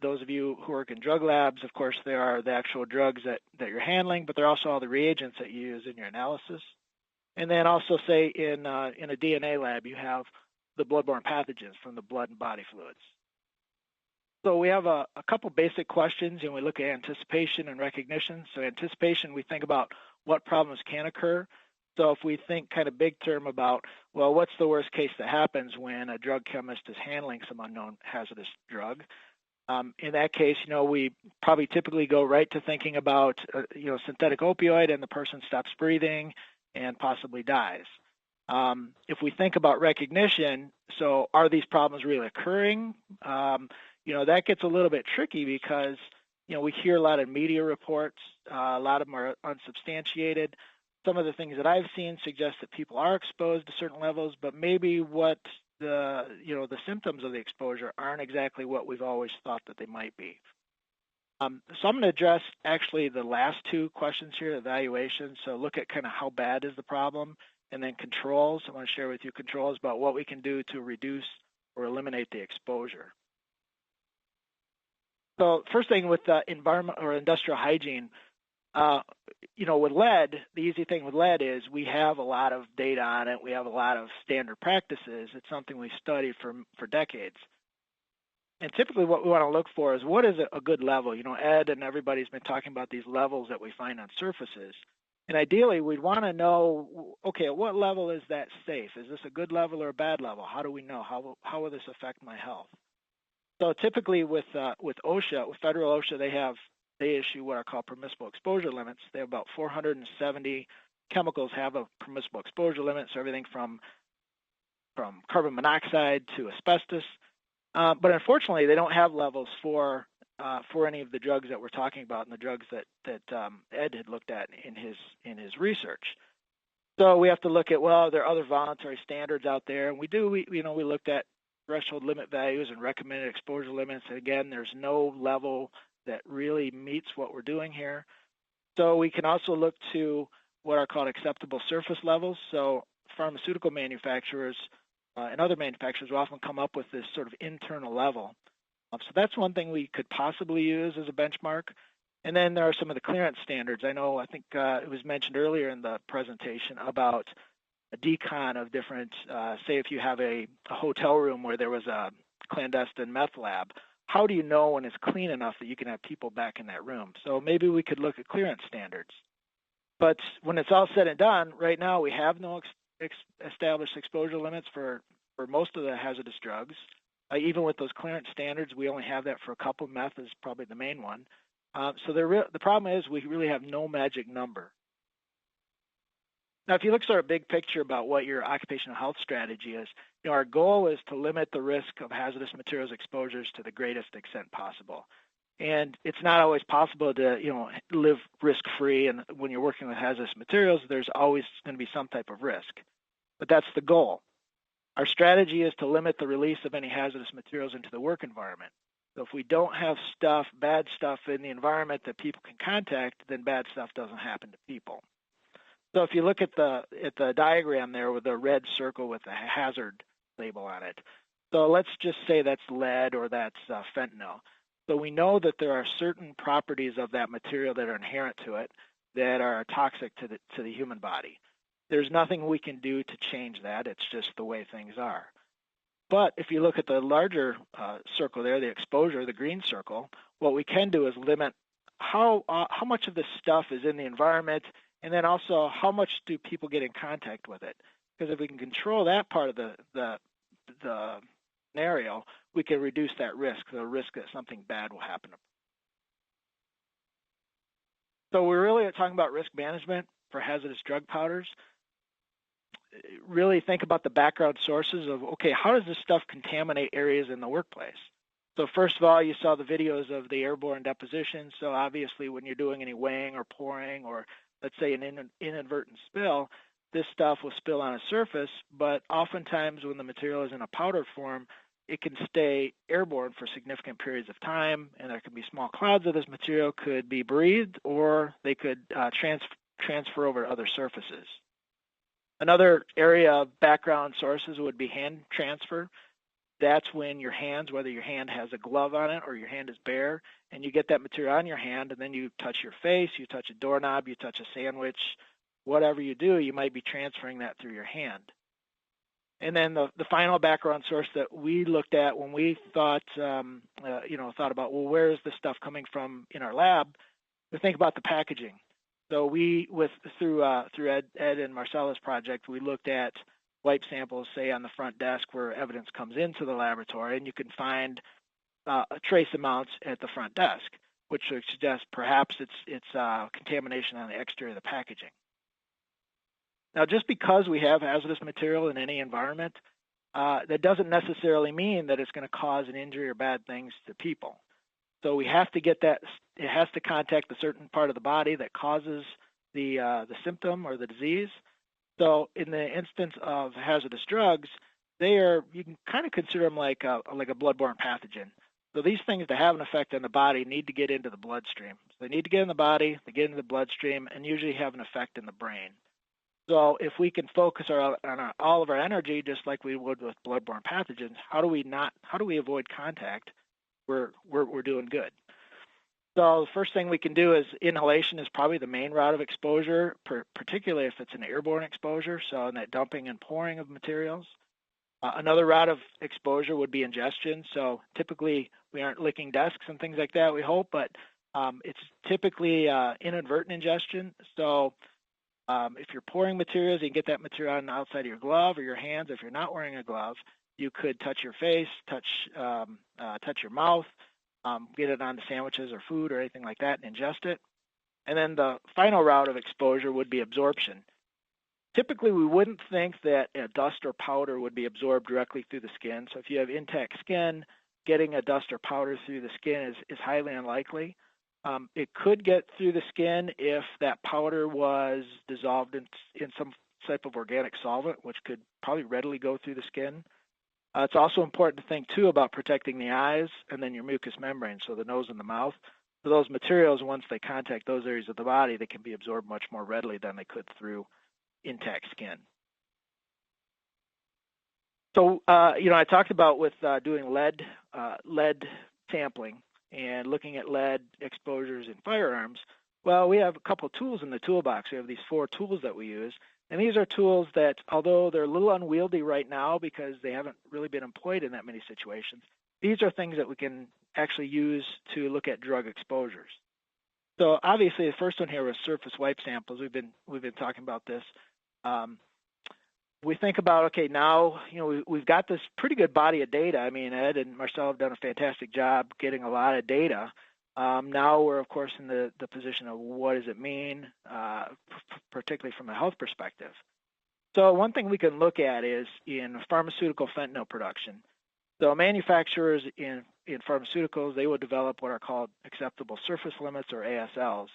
Those of you who work in drug labs, of course, there are the actual drugs that you're handling, but there are also all the reagents that you use in your analysis. And then also, say, in a DNA lab, you have the bloodborne pathogens from the blood and body fluids. So we have a couple basic questions, and we look at anticipation and recognition. So anticipation, we think about what problems can occur. So if we think kind of big term about, well, what's the worst case that happens when a drug chemist is handling some unknown hazardous drug? In that case, we probably typically go right to thinking about, synthetic opioid, and the person stops breathing and possibly dies. If we think about recognition, so are these problems really occurring? That gets a little bit tricky because, we hear a lot of media reports. A lot of them are unsubstantiated. Some of the things that I've seen suggest that people are exposed to certain levels, but maybe what the symptoms of the exposure aren't exactly what we've always thought that they might be. So I'm going to address actually the last two questions here, evaluation. So look at kind of how bad is the problem, and then controls. I want to share with you controls about what we can do to reduce or eliminate the exposure. So first thing with environment or industrial hygiene, with lead, the easy thing with lead is we have a lot of data on it. We have a lot of standard practices. It's something we've studied for decades. And typically what we want to look for is what is a good level. Ed and everybody's been talking about these levels that we find on surfaces. And ideally, we'd want to know, okay, at what level is that safe? Is this a good level or a bad level? How do we know? How will this affect my health? So typically with OSHA, with federal OSHA, they issue what are called permissible exposure limits. They have about 470 chemicals have a permissible exposure limit, so everything from carbon monoxide to asbestos. But unfortunately, they don't have levels for any of the drugs that we're talking about and the drugs that Ed had looked at in his research. So we have to look at, well, there are other voluntary standards out there, and we looked at threshold limit values and recommended exposure limits. And again, there's no level that really meets what we're doing here. So we can also look to what are called acceptable surface levels. So pharmaceutical manufacturers and other manufacturers will often come up with this sort of internal level. So that's one thing we could possibly use as a benchmark. And then there are some of the clearance standards. I think it was mentioned earlier in the presentation about a decon of different, say if you have a hotel room where there was a clandestine meth lab, how do you know when it's clean enough that you can have people back in that room? So maybe we could look at clearance standards. But when it's all said and done, right now we have no established exposure limits for most of the hazardous drugs. Even with those clearance standards, we only have that for a couple. Meth is probably the main one. So the problem is we really have no magic number. Now, if you look sort of big picture about what your occupational health strategy is, our goal is to limit the risk of hazardous materials exposures to the greatest extent possible. And it's not always possible to, live risk-free. And when you're working with hazardous materials, there's always going to be some type of risk. But that's the goal. Our strategy is to limit the release of any hazardous materials into the work environment. So if we don't have bad stuff in the environment that people can contact, then bad stuff doesn't happen to people. So if you look at the diagram there with the red circle with the hazard label on it, so let's just say that's lead or that's fentanyl. So we know that there are certain properties of that material that are inherent to it that are toxic to the human body. There's nothing we can do to change that. It's just the way things are. But if you look at the larger circle there, the exposure, the green circle, what we can do is limit how much of this stuff is in the environment, and then also how much do people get in contact with it. Because if we can control that part of the scenario, we can reduce that risk, the risk that something bad will happen. So we're really talking about risk management for hazardous drug powders. Really think about the background sources of, okay, how does this stuff contaminate areas in the workplace? So first of all, you saw the videos of the airborne deposition. So obviously when you're doing any weighing or pouring or let's say an inadvertent spill, this stuff will spill on a surface, but oftentimes when the material is in a powder form, it can stay airborne for significant periods of time, and there can be small clouds of this material could be breathed or they could transfer over to other surfaces. Another area of background sources would be hand transfer. That's when your hands, whether your hand has a glove on it or your hand is bare, and you get that material on your hand, and then you touch your face, you touch a doorknob, you touch a sandwich, whatever you do, you might be transferring that through your hand. And then the final background source that we looked at when we thought, thought about, well, where is this stuff coming from in our lab? We think about the packaging. So through Ed and Marcella's project, we looked at wipe samples, say on the front desk where evidence comes into the laboratory, and you can find trace amounts at the front desk, which suggests perhaps it's contamination on the exterior of the packaging. Now, just because we have hazardous material in any environment, that doesn't necessarily mean that it's going to cause an injury or bad things to people. So we have to get that, it has to contact the certain part of the body that causes the symptom or the disease. So in the instance of hazardous drugs, you can kind of consider them like a bloodborne pathogen. So these things to have an effect on the body need to get into the bloodstream. So they need to get in the body, they get into the bloodstream, and usually have an effect in the brain. So if we can focus on all of our energy, just like we would with bloodborne pathogens, how do we avoid contact? We're doing good. So the first thing we can do is inhalation is probably the main route of exposure, particularly if it's an airborne exposure, so in that dumping and pouring of materials. Another route of exposure would be ingestion. So typically we aren't licking desks and things like that, we hope, but it's typically inadvertent ingestion. So if you're pouring materials, you can get that material on the outside of your glove or your hands. If you're not wearing a glove, you could touch your face, touch your mouth, get it onto sandwiches or food or anything like that and ingest it. And then the final route of exposure would be absorption. Typically, we wouldn't think that a dust or powder would be absorbed directly through the skin. So if you have intact skin, getting a dust or powder through the skin is highly unlikely. It could get through the skin if that powder was dissolved in some type of organic solvent, which could probably readily go through the skin. It's also important to think, too, about protecting the eyes and then your mucous membrane, so the nose and the mouth. So those materials, once they contact those areas of the body, they can be absorbed much more readily than they could through intact skin. So, I talked about with doing lead sampling and looking at lead exposures in firearms. Well, we have a couple tools in the toolbox. We have these 4 tools that we use. And these are tools that, although they're a little unwieldy right now because they haven't really been employed in that many situations, these are things that we can actually use to look at drug exposures. So obviously the first one here was surface wipe samples. We've been talking about this. We think about, okay, now we've got this pretty good body of data. I mean, Ed and Marcel have done a fantastic job getting a lot of data. Now we're, of course, in the position of what does it mean, particularly from a health perspective. So one thing we can look at is in pharmaceutical fentanyl production. So manufacturers in pharmaceuticals, they will develop what are called acceptable surface limits, or ASLs.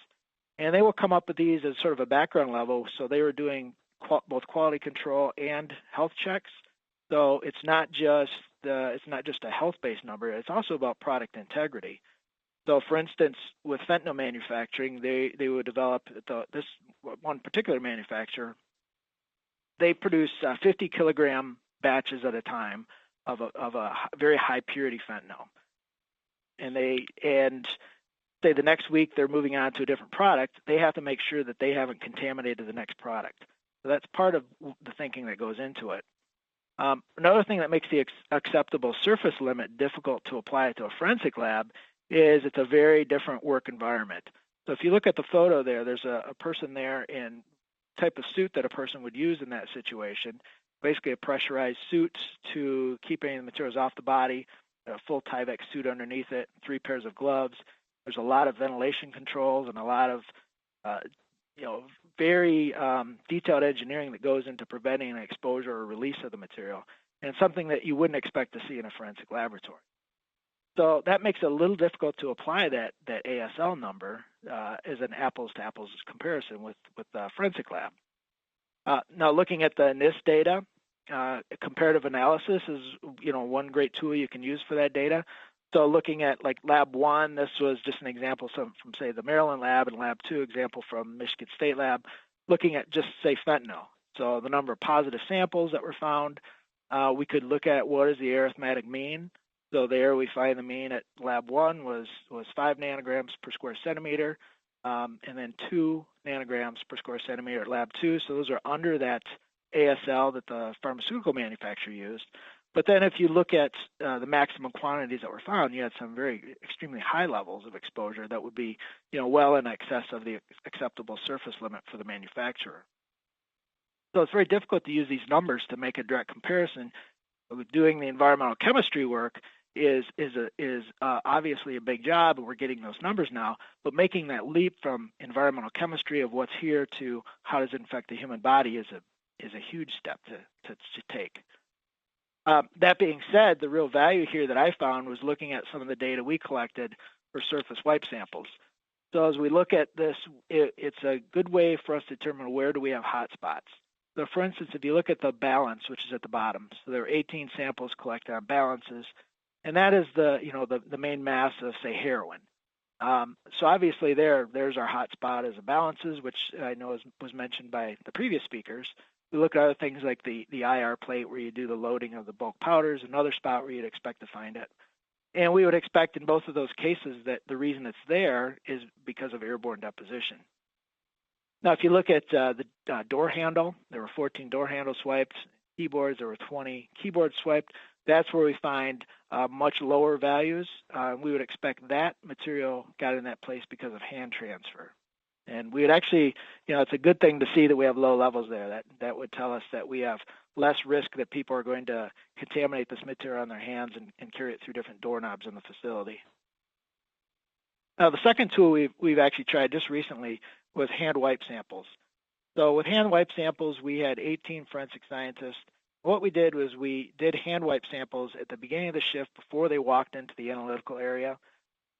And they will come up with these as sort of a background level. So they were doing both quality control and health checks. So it's not just a health-based number. It's also about product integrity. So, for instance, with fentanyl manufacturing, they would develop this one particular manufacturer. They produce 50 kilogram batches at a time of a very high purity fentanyl, and say the next week they're moving on to a different product. They have to make sure that they haven't contaminated the next product. So that's part of the thinking that goes into it. Another thing that makes the acceptable surface limit difficult to apply to a forensic lab is it's a very different work environment. So if you look at the photo there, there's a person there in type of suit that a person would use in that situation, basically a pressurized suit to keep any of the materials off the body, a full Tyvek suit underneath it, 3 pairs of gloves. There's a lot of ventilation controls and a lot of very detailed engineering that goes into preventing an exposure or release of the material, and something that you wouldn't expect to see in a forensic laboratory. So that makes it a little difficult to apply that ASL number as an apples-to-apples comparison with the forensic lab. Now, looking at the NIST data, comparative analysis is one great tool you can use for that data. So looking at like Lab 1, this was just an example from say the Maryland lab, and Lab 2 example from Michigan State lab, looking at just say fentanyl. So the number of positive samples that were found, we could look at what is the arithmetic mean. So there we find the mean at Lab 1 was 5 nanograms per square centimeter, and then 2 nanograms per square centimeter at Lab 2. So those are under that ASL that the pharmaceutical manufacturer used. But then if you look at the maximum quantities that were found, you had some very extremely high levels of exposure that would be well in excess of the acceptable surface limit for the manufacturer. So it's very difficult to use these numbers to make a direct comparison. Doing the environmental chemistry work is obviously a big job, and we're getting those numbers now, but making that leap from environmental chemistry of what's here to how does it infect the human body is a huge step to take. That being said, the real value here that I found was looking at some of the data we collected for surface wipe samples. So as we look at this, it's a good way for us to determine where do we have hot spots. So for instance, if you look at the balance, which is at the bottom, so there are 18 samples collected on balances, and that is the main mass of, say, heroin. So obviously there's our hot spot as a balances, which I know was mentioned by the previous speakers. We look at other things like the IR plate where you do the loading of the bulk powders, another spot where you'd expect to find it. And we would expect in both of those cases that the reason it's there is because of airborne deposition. Now, if you look at the door handle, there were 14 door handles swiped. Keyboards, there were 20 keyboards swiped. That's where we find much lower values. We would expect that material got in that place because of hand transfer. And we would actually, it's a good thing to see that we have low levels there. That would tell us that we have less risk that people are going to contaminate this material on their hands and carry it through different doorknobs in the facility. Now, the second tool we've actually tried just recently was hand wipe samples. So with hand wipe samples, we had 18 forensic scientists. What we did was we did hand wipe samples at the beginning of the shift before they walked into the analytical area.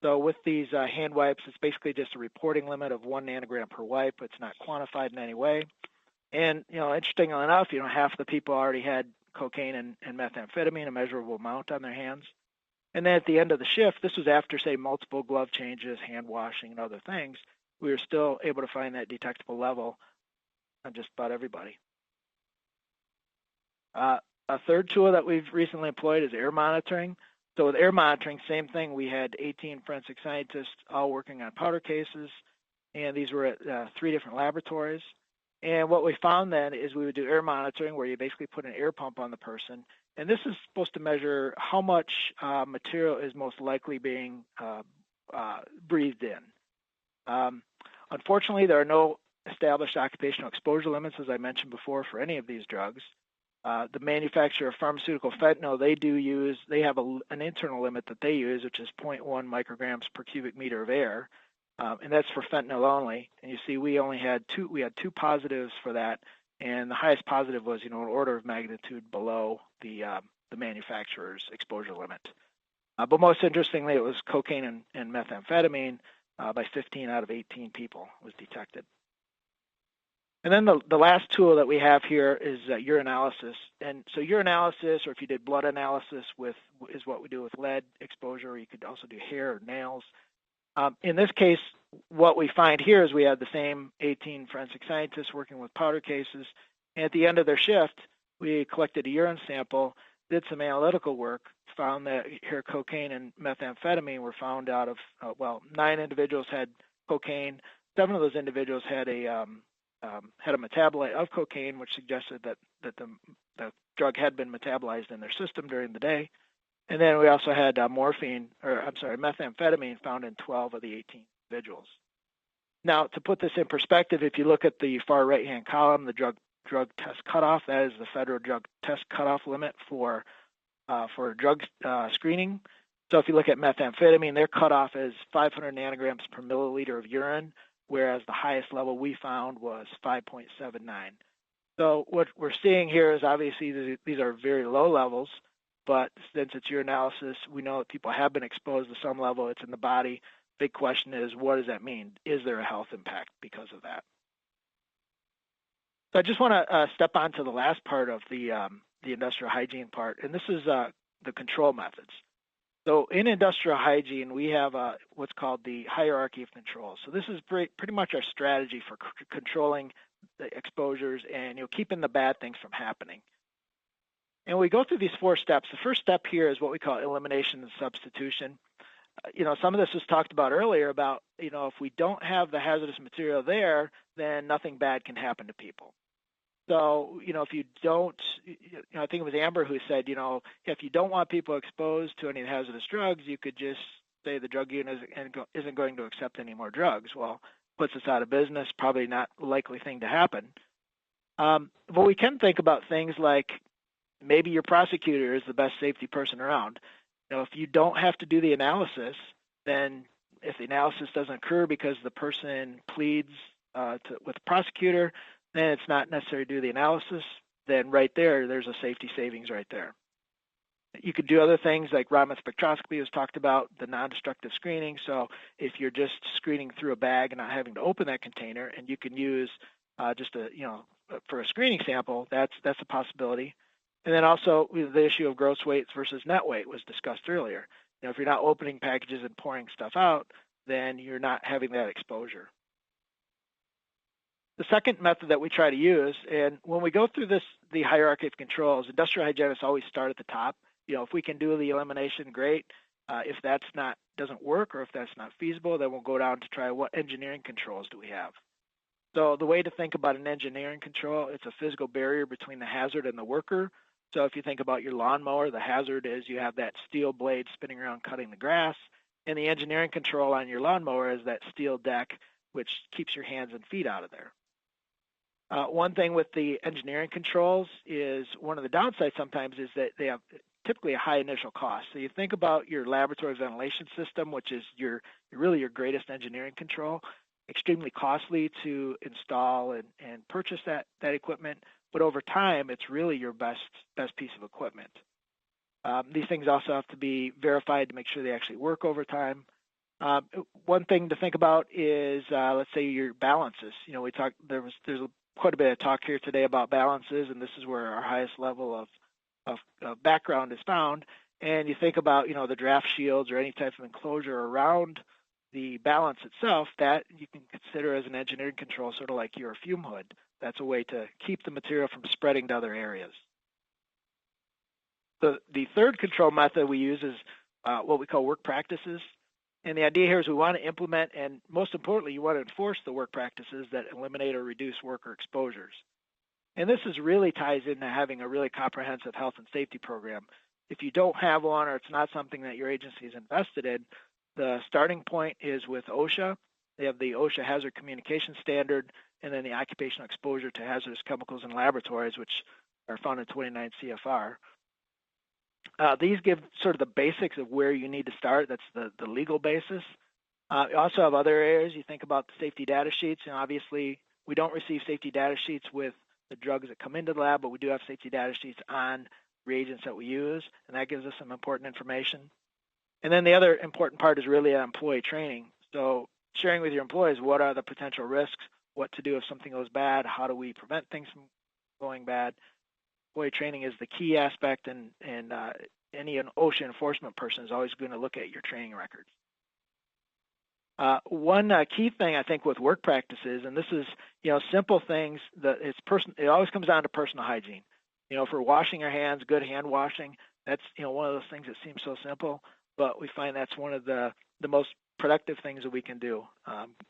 So with these hand wipes, it's basically just a reporting limit of 1 nanogram per wipe. It's not quantified in any way. And, interestingly enough, half the people already had cocaine and methamphetamine, a measurable amount on their hands. And then at the end of the shift, this was after, say, multiple glove changes, hand washing, and other things, we were still able to find that detectable level on just about everybody. A third tool that we've recently employed is air monitoring. So with air monitoring, same thing. We had 18 forensic scientists all working on powder cases, and these were at 3 different laboratories. And what we found then is we would do air monitoring where you basically put an air pump on the person, and this is supposed to measure how much material is most likely being breathed in. Unfortunately, there are no established occupational exposure limits, as I mentioned before, for any of these drugs. The manufacturer of pharmaceutical fentanyl, they have an internal limit that they use, which is 0.1 micrograms per cubic meter of air, and that's for fentanyl only. And you see, we had two positives for that, and the highest positive was, an order of magnitude below the manufacturer's exposure limit. But most interestingly, it was cocaine and methamphetamine by 15 out of 18 people was detected. And then the last tool that we have here is urinalysis. And so urinalysis, or if you did blood analysis is what we do with lead exposure, or you could also do hair or nails. In this case, what we find here is we had the same 18 forensic scientists working with powder cases. And at the end of their shift, we collected a urine sample, did some analytical work, found that here cocaine and methamphetamine were found out of, 9 individuals had cocaine. 7 of those individuals had a metabolite of cocaine, which suggested that the drug had been metabolized in their system during the day. And then we also had methamphetamine found in 12 of the 18 individuals. Now, to put this in perspective, if you look at the far right-hand column, the drug test cutoff, that is the federal drug test cutoff limit for drug screening. So if you look at methamphetamine, their cutoff is 500 nanograms per milliliter of urine, whereas the highest level we found was 5.79. So what we're seeing here is obviously these are very low levels, but since it's your analysis, we know that people have been exposed to some level. It's in the body. Big question is, what does that mean? Is there a health impact because of that? So I just want to step on to the last part of the industrial hygiene part, and this is the control methods. So in industrial hygiene, we have what's called the hierarchy of control. So this is pretty much our strategy for controlling the exposures and keeping the bad things from happening. And we go through these 4 steps. The first step here is what we call elimination and substitution. Some of this was talked about earlier about, if we don't have the hazardous material there, then nothing bad can happen to people. So, if you don't, I think it was Amber who said, if you don't want people exposed to any hazardous drugs, you could just say the drug unit isn't going to accept any more drugs. Well, puts us out of business, probably not a likely thing to happen. But we can think about things like maybe your prosecutor is the best safety person around. If you don't have to do the analysis, then if the analysis doesn't occur because the person pleads with the prosecutor, then it's not necessary to do the analysis. Then right there's a safety savings right there. You could do other things like Raman spectroscopy was talked about, the non-destructive screening. So if you're just screening through a bag and not having to open that container, and you can use just for a screening sample, that's a possibility. And then also the issue of gross weights versus net weight was discussed earlier. If you're not opening packages and pouring stuff out, then you're not having that exposure. The second method that we try to use, and when we go through the hierarchy of controls, industrial hygienists always start at the top. If we can do the elimination, great. If that's doesn't work or if that's not feasible, then we'll go down to try what engineering controls do we have. So the way to think about an engineering control, it's a physical barrier between the hazard and the worker. So if you think about your lawnmower, the hazard is you have that steel blade spinning around cutting the grass, and the engineering control on your lawnmower is that steel deck, which keeps your hands and feet out of there. One thing with the engineering controls is one of the downsides sometimes is that they have typically a high initial cost. So you think about your laboratory ventilation system, which is really your greatest engineering control, extremely costly to install and purchase that equipment, but over time it's really your best piece of equipment. These things also have to be verified to make sure they actually work over time. One thing to think about is let's say your balances. There's quite a bit of talk here today about balances, and this is where our highest level of background is found. And you think about the draft shields or any type of enclosure around the balance itself, that you can consider as an engineering control, sort of like your fume hood. That's a way to keep the material from spreading to other areas. The third control method we use is what we call work practices. And the idea here is we want to implement, and most importantly, you want to enforce the work practices that eliminate or reduce worker exposures. And this really ties into having a really comprehensive health and safety program. If you don't have one or it's not something that your agency is invested in, the starting point is with OSHA. They have the OSHA Hazard Communication Standard, and then the Occupational Exposure to Hazardous Chemicals in Laboratories, which are found in 29 CFR. These give sort of the basics of where you need to start. That's the legal basis. You also have other areas. You think about the safety data sheets, and obviously we don't receive safety data sheets with the drugs that come into the lab, but we do have safety data sheets on reagents that we use, and that gives us some important information. And then the other important part is really employee training. So sharing with your employees what are the potential risks, what to do if something goes bad, how do we prevent things from going bad. Employee training is the key aspect, and any OSHA enforcement person is always going to look at your training records. One key thing I think with work practices, and this is simple things that it always comes down to personal hygiene. For washing our hands, good hand washing, that's one of those things that seems so simple, but we find that's one of the most productive things that we can do.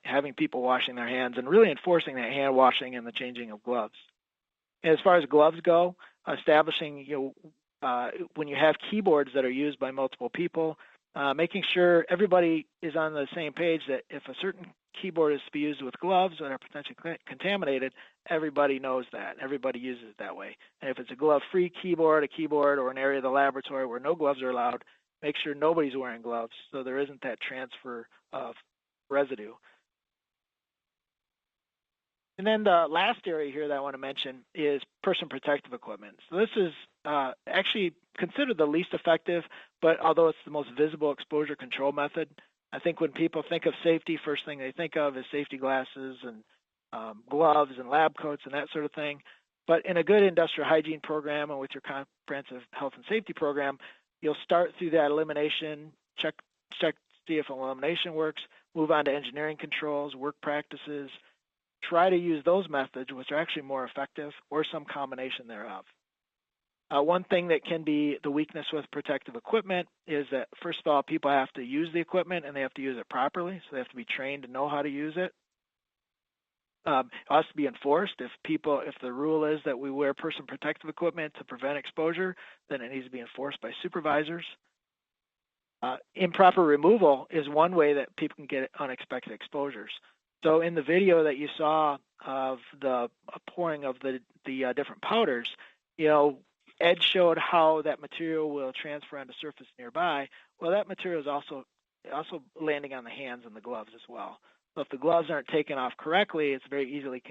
Having people washing their hands and really enforcing that hand washing and the changing of gloves. And as far as gloves go, establishing when you have keyboards that are used by multiple people, making sure everybody is on the same page that if a certain keyboard is to be used with gloves that are potentially contaminated, everybody knows that. Everybody uses it that way. And if it's a glove-free keyboard, or an area of the laboratory where no gloves are allowed, make sure nobody's wearing gloves so there isn't that transfer of residue. And then the last area here that I want to mention is personal protective equipment. So this is actually considered the least effective, but although it's the most visible exposure control method, I think when people think of safety, first thing they think of is safety glasses and gloves and lab coats and that sort of thing. But in a good industrial hygiene program and with your comprehensive health and safety program, you'll start through that elimination, check see if elimination works, move on to engineering controls, work practices, try to use those methods, which are actually more effective, or some combination thereof. One thing that can be the weakness with protective equipment is that, first of all, people have to use the equipment and they have to use it properly, so they have to be trained to know how to use it. It has to be enforced. If the rule is that we wear personal protective equipment to prevent exposure, then it needs to be enforced by supervisors. Improper removal is one way that people can get unexpected exposures. So in the video that you saw of the pouring of the different powders, Ed showed how that material will transfer onto surface nearby. Well, that material is also landing on the hands and the gloves as well. So if the gloves aren't taken off correctly, it's very easily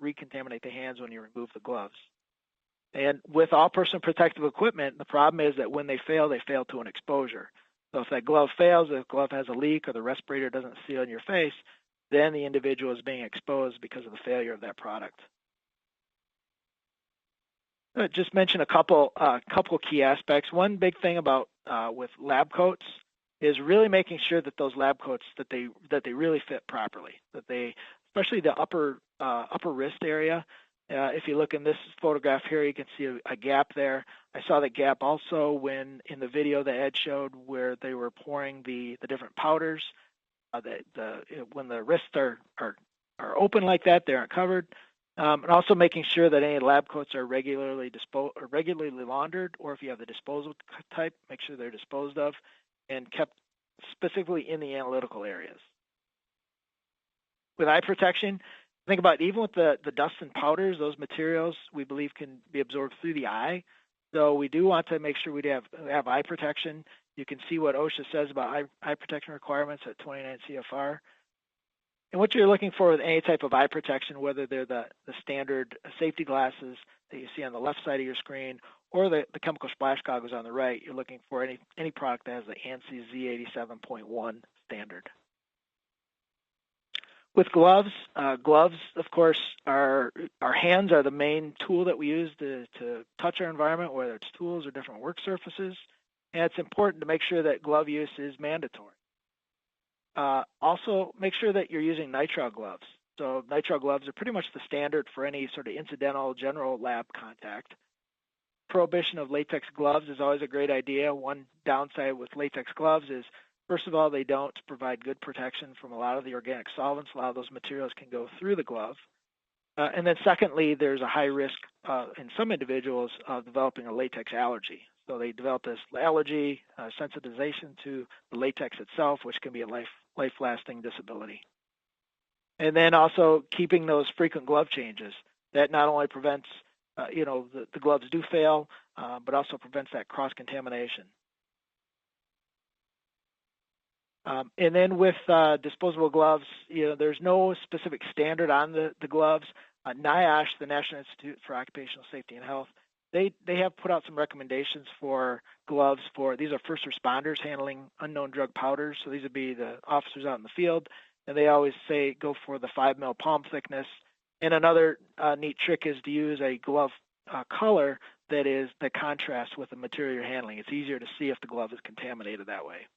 recontaminate the hands when you remove the gloves. And with all personal protective equipment, the problem is that when they fail to an exposure. So if that glove fails, if the glove has a leak or the respirator doesn't seal in your face, then the individual is being exposed because of the failure of that product. Just mention a couple key aspects. One big thing about with lab coats is really making sure that those lab coats that they really fit properly. That they, especially the upper wrist area. If you look in this photograph here, you can see a gap there. I saw that gap also when in the video that Ed showed where they were pouring the different powders. When the wrists are open like that, they aren't covered. And also making sure that any lab coats are regularly laundered, or if you have the disposal type, make sure they're disposed of and kept specifically in the analytical areas. With eye protection, think about even with the dust and powders, those materials we believe can be absorbed through the eye. So we do want to make sure we have eye protection. You can see what OSHA says about eye protection requirements at 29 CFR. And what you're looking for with any type of eye protection, whether they're the standard safety glasses that you see on the left side of your screen or the chemical splash goggles on the right, you're looking for any product that has the ANSI Z87.1 standard. With gloves, of course, our hands are the main tool that we use to touch our environment, whether it's tools or different work surfaces. And it's important to make sure that glove use is mandatory. Also, make sure that you're using nitrile gloves. So nitrile gloves are pretty much the standard for any sort of incidental general lab contact. Prohibition of latex gloves is always a great idea. One downside with latex gloves is, first of all, they don't provide good protection from a lot of the organic solvents. A lot of those materials can go through the glove. And then secondly, there's a high risk in some individuals of developing a latex allergy. So they develop this allergy, sensitization to the latex itself, which can be a life-lasting disability. And then also keeping those frequent glove changes. That not only prevents, the gloves do fail, but also prevents that cross-contamination. And then with disposable gloves, there's no specific standard on the gloves. NIOSH, the National Institute for Occupational Safety and Health, they have put out some recommendations for gloves these are first responders handling unknown drug powders. So these would be the officers out in the field. And they always say go for the 5 mil palm thickness. And another neat trick is to use a glove color that contrasts with the material you're handling. It's easier to see if the glove is contaminated that way.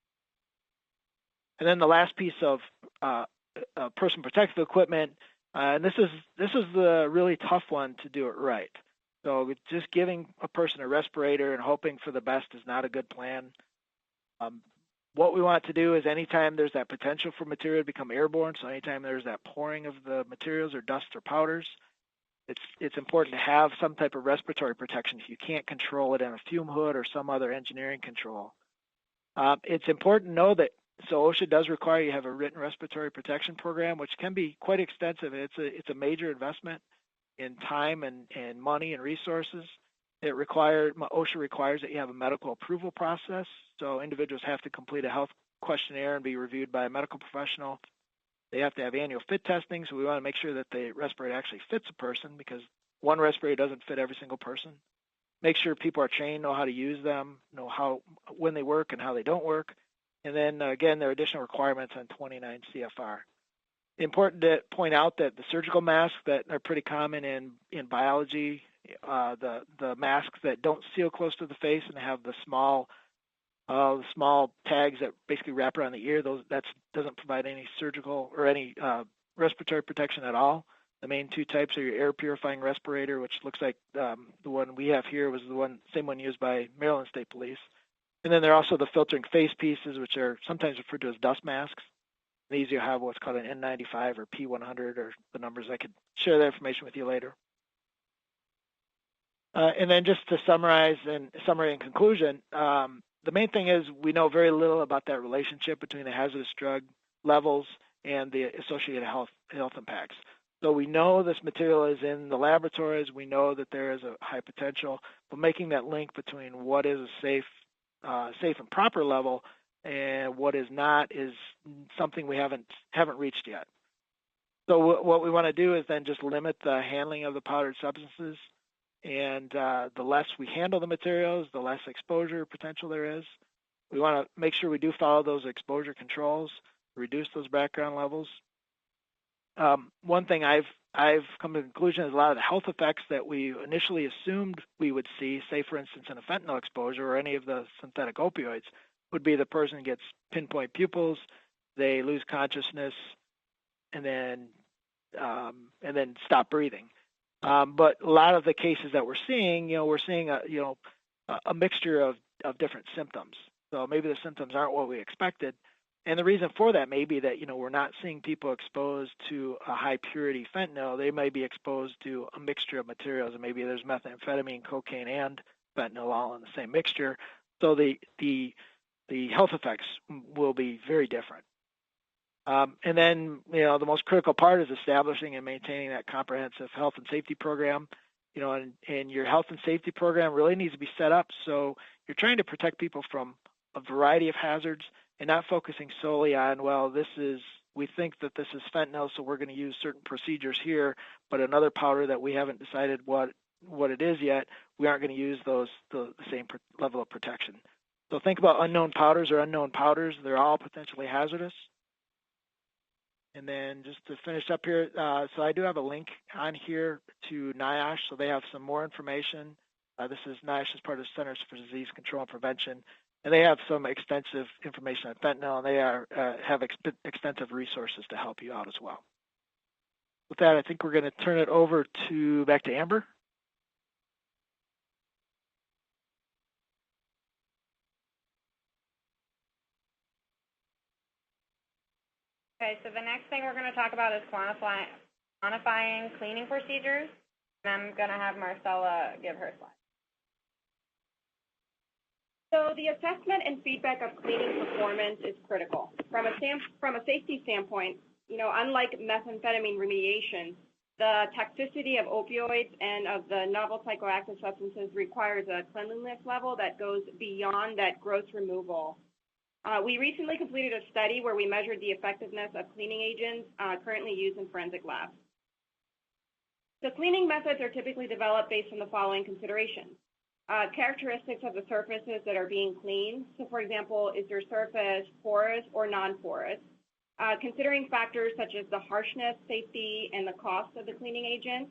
And then the last piece of personal protective equipment, and this is the really tough one to do it right. So just giving a person a respirator and hoping for the best is not a good plan. What we want to do is anytime there's that potential for material to become airborne, so anytime there's that pouring of the materials or dust or powders, it's important to have some type of respiratory protection if you can't control it in a fume hood or some other engineering control. It's important to know that so OSHA does require you have a written respiratory protection program, which can be quite extensive. It's a major investment in time and money and resources. OSHA requires that you have a medical approval process. So individuals have to complete a health questionnaire and be reviewed by a medical professional. They have to have annual fit testing, so we want to make sure that the respirator actually fits a person, because one respirator doesn't fit every single person. Make sure people are trained, know how to use them, know when they work and how they don't work. And then, again, there are additional requirements on 29 CFR. Important to point out that the surgical masks that are pretty common in biology, the masks that don't seal close to the face and have the small tags that basically wrap around the ear, that doesn't provide any surgical or any respiratory protection at all. The main two types are your air purifying respirator, which looks like the one we have here was the same one used by Maryland State Police. And then there are also the filtering face pieces, which are sometimes referred to as dust masks. These you have what's called an N95 or P100, or the numbers. I could share that information with you later. And then just to summary and conclusion, the main thing is we know very little about that relationship between the hazardous drug levels and the associated health impacts. So we know this material is in the laboratories. We know that there is a high potential, but making that link between what is a safe and proper level and what is not is something we haven't reached yet. So what we want to do is then just limit the handling of the powdered substances, and the less we handle the materials, the less exposure potential there is. We want to make sure we do follow those exposure controls, reduce those background levels. One thing I've come to the conclusion is a lot of the health effects that we initially assumed we would see, say for instance in a fentanyl exposure or any of the synthetic opioids, would be the person gets pinpoint pupils, they lose consciousness, and then stop breathing. But a lot of the cases that we're seeing a mixture of different symptoms. So maybe the symptoms aren't what we expected. And the reason for that may be that, we're not seeing people exposed to a high purity fentanyl. They may be exposed to a mixture of materials, and maybe there's methamphetamine, cocaine, and fentanyl all in the same mixture. So the health effects will be very different. And then, the most critical part is establishing and maintaining that comprehensive health and safety program. And your health and safety program really needs to be set up so you're trying to protect people from a variety of hazards and not focusing solely on, we think that this is fentanyl, so we're going to use certain procedures here, but another powder that we haven't decided what it is yet, we aren't going to use the same level of protection. So think about unknown powders. They're all potentially hazardous. And then just to finish up here, so I do have a link on here to NIOSH, so they have some more information. NIOSH is part of the Centers for Disease Control and Prevention, and they have some extensive information on fentanyl, and they have extensive resources to help you out as well. With that, I think we're going to turn it over back to Amber. Okay, so the next thing we're going to talk about is quantifying cleaning procedures, and I'm going to have Marcella give her slide. So the assessment and feedback of cleaning performance is critical. From a safety standpoint, unlike methamphetamine remediation, the toxicity of opioids and of the novel psychoactive substances requires a cleanliness level that goes beyond that gross removal. We recently completed a study where we measured the effectiveness of cleaning agents currently used in forensic labs. The cleaning methods are typically developed based on the following considerations. Characteristics of the surfaces that are being cleaned. So for example, is your surface porous or non-porous? Considering factors such as the harshness, safety, and the cost of the cleaning agent.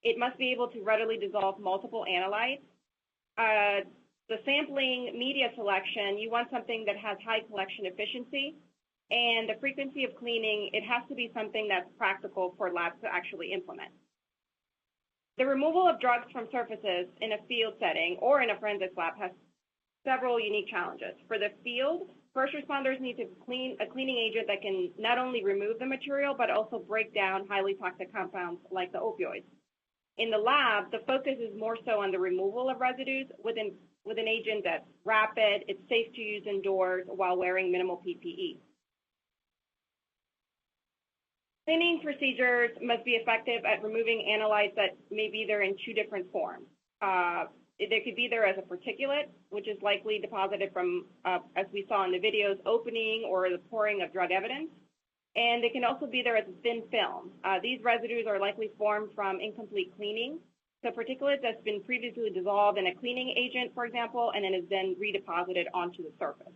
It must be able to readily dissolve multiple analytes. The sampling media selection, you want something that has high collection efficiency. And the frequency of cleaning, it has to be something that's practical for labs to actually implement. The removal of drugs from surfaces in a field setting or in a forensics lab has several unique challenges. For the field, first responders need to clean a cleaning agent that can not only remove the material, but also break down highly toxic compounds like the opioids. In the lab, the focus is more so on the removal of residues with an agent that's rapid, it's safe to use indoors while wearing minimal PPE. Cleaning procedures must be effective at removing analytes that may be there in two different forms. They could be there as a particulate, which is likely deposited from, as we saw in the videos, opening or the pouring of drug evidence. and they can also be there as a thin film. These residues are likely formed from incomplete cleaning, so particulate that's been previously dissolved in a cleaning agent, for example, and then is then redeposited onto the surface.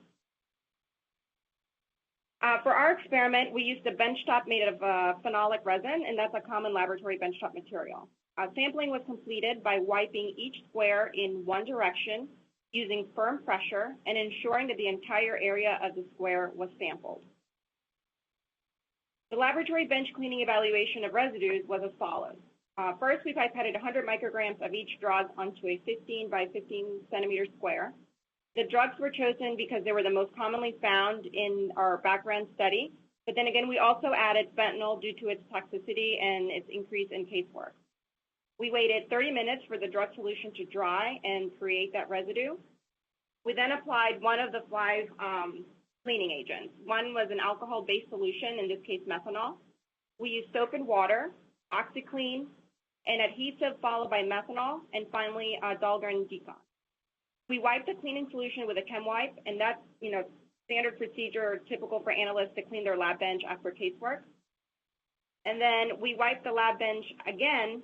For our experiment, we used a benchtop made of phenolic resin, and that's a common laboratory benchtop material. Sampling was completed by wiping each square in one direction using firm pressure and ensuring that the entire area of the square was sampled. The laboratory bench cleaning evaluation of residues was as follows. First, we pipetted 100 micrograms of each drug onto a 15 by 15 centimeter square. The drugs were chosen because they were the most commonly found in our background study, but then again, we also added fentanyl due to its toxicity and its increase in casework. We waited 30 minutes for the drug solution to dry and create that residue. We then applied one of the 5 cleaning agents. One was an alcohol-based solution, in this case methanol. We used soap and water, OxyClean, an adhesive followed by methanol, and finally Dahlgren Decon. We wiped the cleaning solution with a chem wipe, and that's standard procedure typical for analysts to clean their lab bench after casework. And then we wiped the lab bench again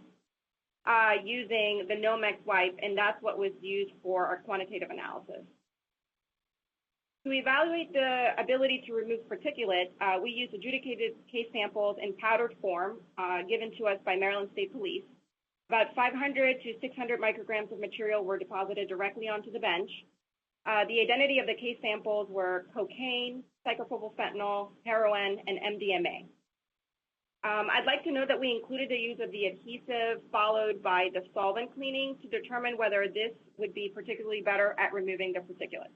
using the Nomex wipe, and that's what was used for our quantitative analysis. To evaluate the ability to remove particulate, we used adjudicated case samples in powdered form given to us by Maryland State Police. About 500 to 600 micrograms of material were deposited directly onto the bench. The identity of the case samples were cocaine, cyclopropylfentanyl, heroin, and MDMA. I'd like to note that we included the use of the adhesive followed by the solvent cleaning to determine whether this would be particularly better at removing the particulate.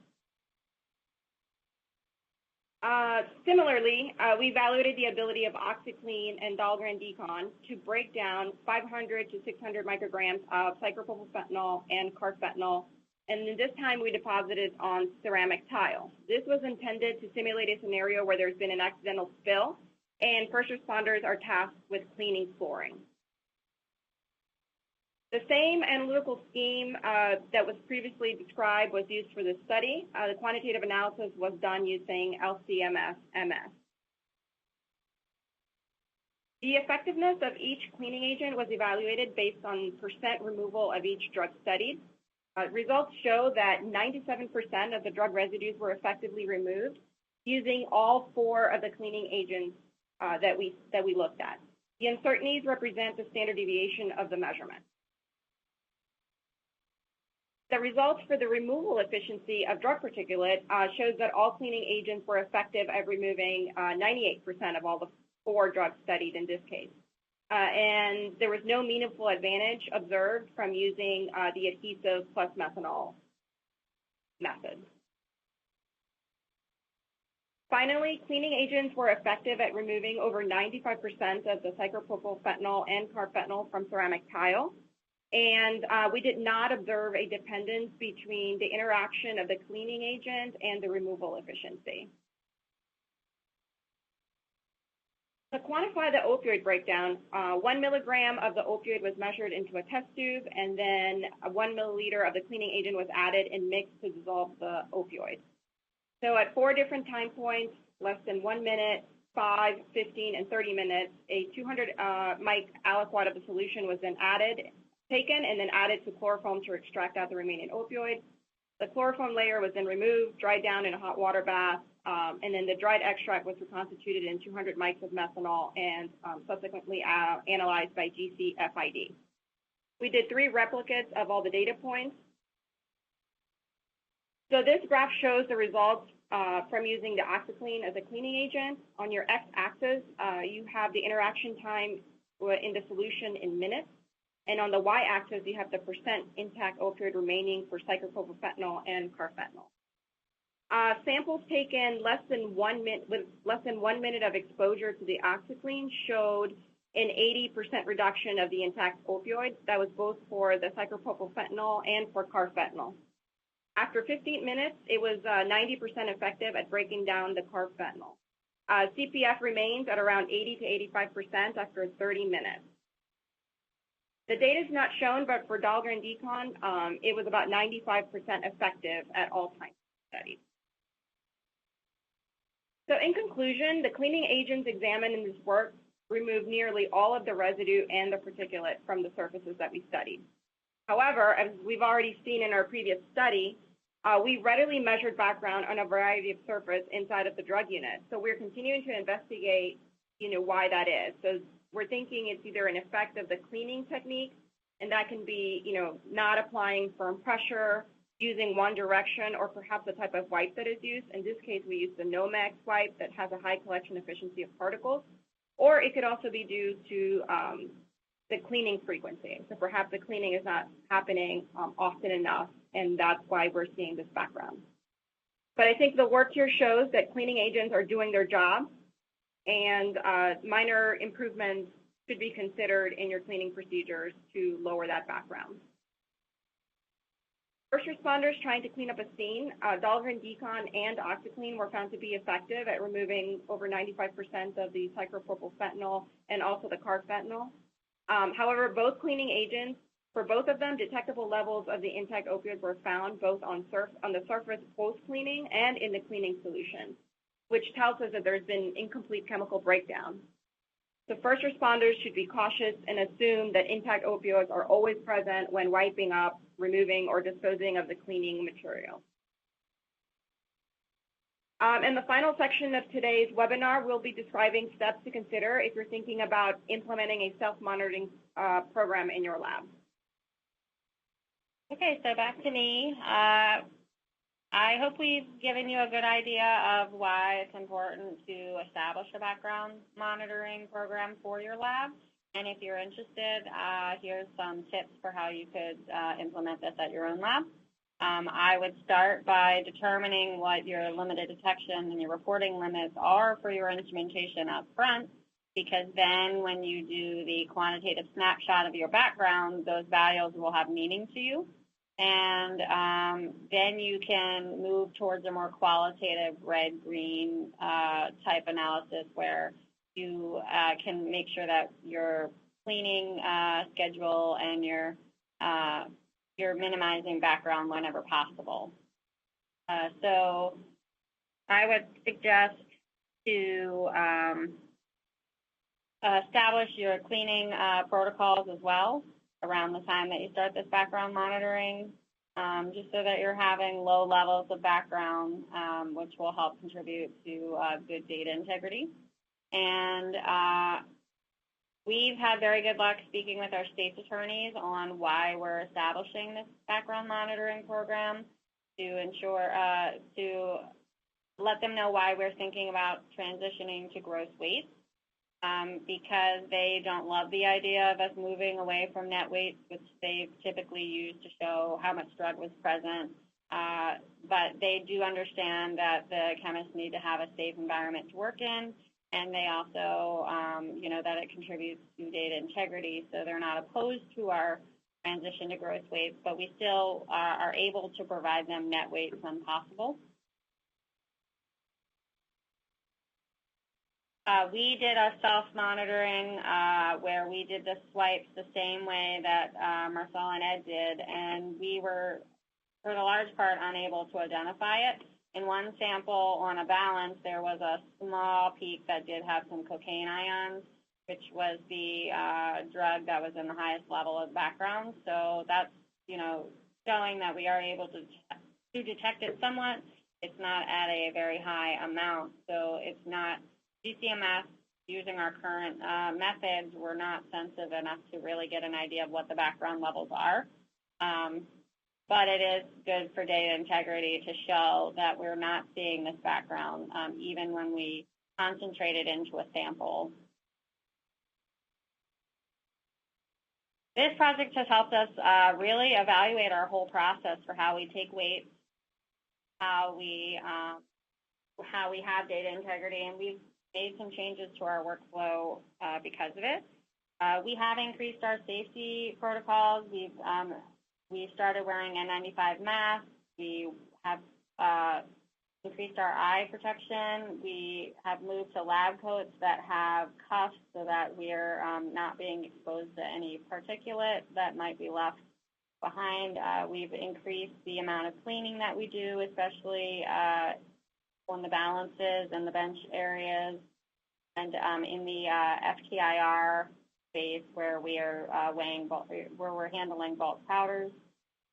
Similarly, we evaluated the ability of OxyClean and Dahlgren Decon to break down 500 to 600 micrograms of cyclopropylfentanyl and carfentanil, and this time we deposited on ceramic tile. This was intended to simulate a scenario where there's been an accidental spill and first responders are tasked with cleaning flooring. The same analytical scheme that was previously described was used for this study. The quantitative analysis was done using LC-MS. The effectiveness of each cleaning agent was evaluated based on percent removal of each drug studied. Results show that 97% of the drug residues were effectively removed using all 4 of the cleaning agents that we looked at. The uncertainties represent the standard deviation of the measurement. The results for the removal efficiency of drug particulate shows that all cleaning agents were effective at removing 98% of all the 4 drugs studied in this case. And there was no meaningful advantage observed from using the adhesive plus methanol method. Finally, cleaning agents were effective at removing over 95% of the cyclopropylfentanyl and carfentanil from ceramic tile. And we did not observe a dependence between the interaction of the cleaning agent and the removal efficiency. To quantify the opioid breakdown, 1 milligram of the opioid was measured into a test tube, and then 1 milliliter of the cleaning agent was added and mixed to dissolve the opioid. So at 4 different time points, less than 1 minute, 5, 15, and 30 minutes, a 200 mic aliquot of the solution was then taken and then added to chloroform to extract out the remaining opioid. The chloroform layer was then removed, dried down in a hot water bath, and then the dried extract was reconstituted in 200 mics of methanol and subsequently analyzed by GCFID. We did 3 replicates of all the data points. So this graph shows the results from using the OxyClean as a cleaning agent. On your x-axis, you have the interaction time in the solution in minutes. And on the y-axis, you have the percent intact opioid remaining for cyclopropylfentanyl and carfentanil. Samples taken less than 1 minute of exposure to the OxyClean showed an 80% reduction of the intact opioid. That was both for the cyclopropylfentanyl and for carfentanil. After 15 minutes, it was 90% effective at breaking down the carfentanil. CPF remains at around 80 to 85% after 30 minutes. The data is not shown, but for Dahlgren Decon, it was about 95% effective at all times studied. So in conclusion, the cleaning agents examined in this work removed nearly all of the residue and the particulate from the surfaces that we studied. However, as we've already seen in our previous study, we readily measured background on a variety of surfaces inside of the drug unit. So we're continuing to investigate, why that is. So we're thinking it's either an effect of the cleaning technique, and that can be, not applying firm pressure, using one direction, or perhaps the type of wipe that is used. In this case, we use the Nomex wipe that has a high collection efficiency of particles. Or it could also be due to the cleaning frequency. So perhaps the cleaning is not happening often enough, and that's why we're seeing this background. But I think the work here shows that cleaning agents are doing their job, and minor improvements should be considered in your cleaning procedures to lower that background. First responders trying to clean up a scene, Dahlgren Decon and OxyClean were found to be effective at removing over 95% of the cyclopropylfentanyl and also the carfentanil. However, both cleaning agents, for both of them, detectable levels of the intact opioids were found both on the surface post-cleaning and in the cleaning solution, which tells us that there's been incomplete chemical breakdown. So first responders should be cautious and assume that intact opioids are always present when wiping up, removing, or disposing of the cleaning material. In the final section of today's webinar, we'll be describing steps to consider if you're thinking about implementing a self-monitoring program in your lab. Okay, so back to me. I hope we've given you a good idea of why it's important to establish a background monitoring program for your lab. And if you're interested, here's some tips for how you could implement this at your own lab. I would start by determining what your limited detection and your reporting limits are for your instrumentation up front, because then when you do the quantitative snapshot of your background, those values will have meaning to you. And then you can move towards a more qualitative red-green type analysis where you can make sure that your cleaning schedule and you're minimizing background whenever possible. So I would suggest to establish your cleaning protocols as well around the time that you start this background monitoring, just so that you're having low levels of background, which will help contribute to good data integrity. And we've had very good luck speaking with our state's attorneys on why we're establishing this background monitoring program to ensure, to let them know why we're thinking about transitioning to gross weights. Because they don't love the idea of us moving away from net weights, which they've typically used to show how much drug was present. But they do understand that the chemists need to have a safe environment to work in, and they also, that it contributes to data integrity. So they're not opposed to our transition to gross weights, but we still are able to provide them net weights when possible. We did a self-monitoring where we did the swipes the same way that Marcel and Ed did, and we were, for the large part, unable to identify it. In one sample on a balance, there was a small peak that did have some cocaine ions, which was the drug that was in the highest level of background. So that's, showing that we are able to detect it somewhat. It's not at a very high amount, so it's not GCMS. Using our current methods, we're not sensitive enough to really get an idea of what the background levels are. But it is good for data integrity to show that we're not seeing this background, even when we concentrate it into a sample. This project has helped us really evaluate our whole process for how we take weights, how we have data integrity, and we've made some changes to our workflow because of it. We have increased our safety protocols. We started wearing N95 masks. We have increased our eye protection. We have moved to lab coats that have cuffs so that we're not being exposed to any particulate that might be left behind. We've increased the amount of cleaning that we do, especially on the balances and the bench areas, and in the FTIR space where we are where we're handling bulk powders.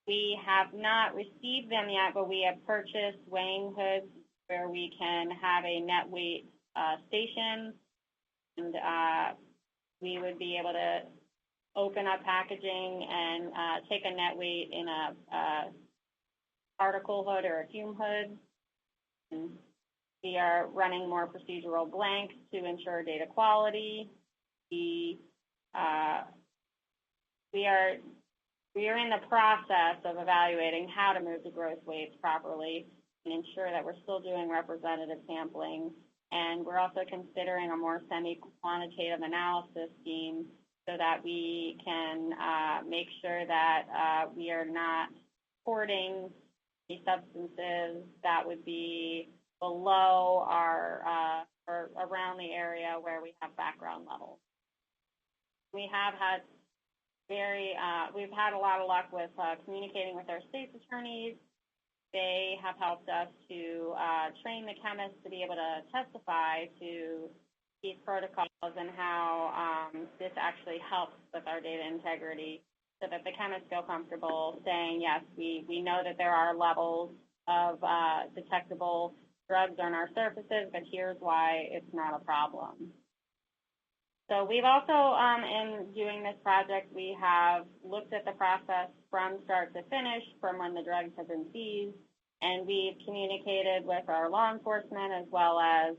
We have not received them yet, but we have purchased weighing hoods where we can have a net weight station, and we would be able to open up packaging and take a net weight in a particle hood or a fume hood. And we are running more procedural blanks to ensure data quality. We are in the process of evaluating how to move the gross weights properly and ensure that we're still doing representative sampling. And we're also considering a more semi-quantitative analysis scheme so that we can make sure that we are not hoarding the substances that would be below our or around the area where we have background levels. We have had we've had a lot of luck with communicating with our state's attorneys. They have helped us to train the chemists to be able to testify to these protocols and how this actually helps with our data integrity, so that the chemists feel comfortable saying, yes, we know that there are levels of detectable drugs on our surfaces, but here's why it's not a problem. So we've also, in doing this project, we have looked at the process from start to finish, from when the drugs have been seized, and we've communicated with our law enforcement as well as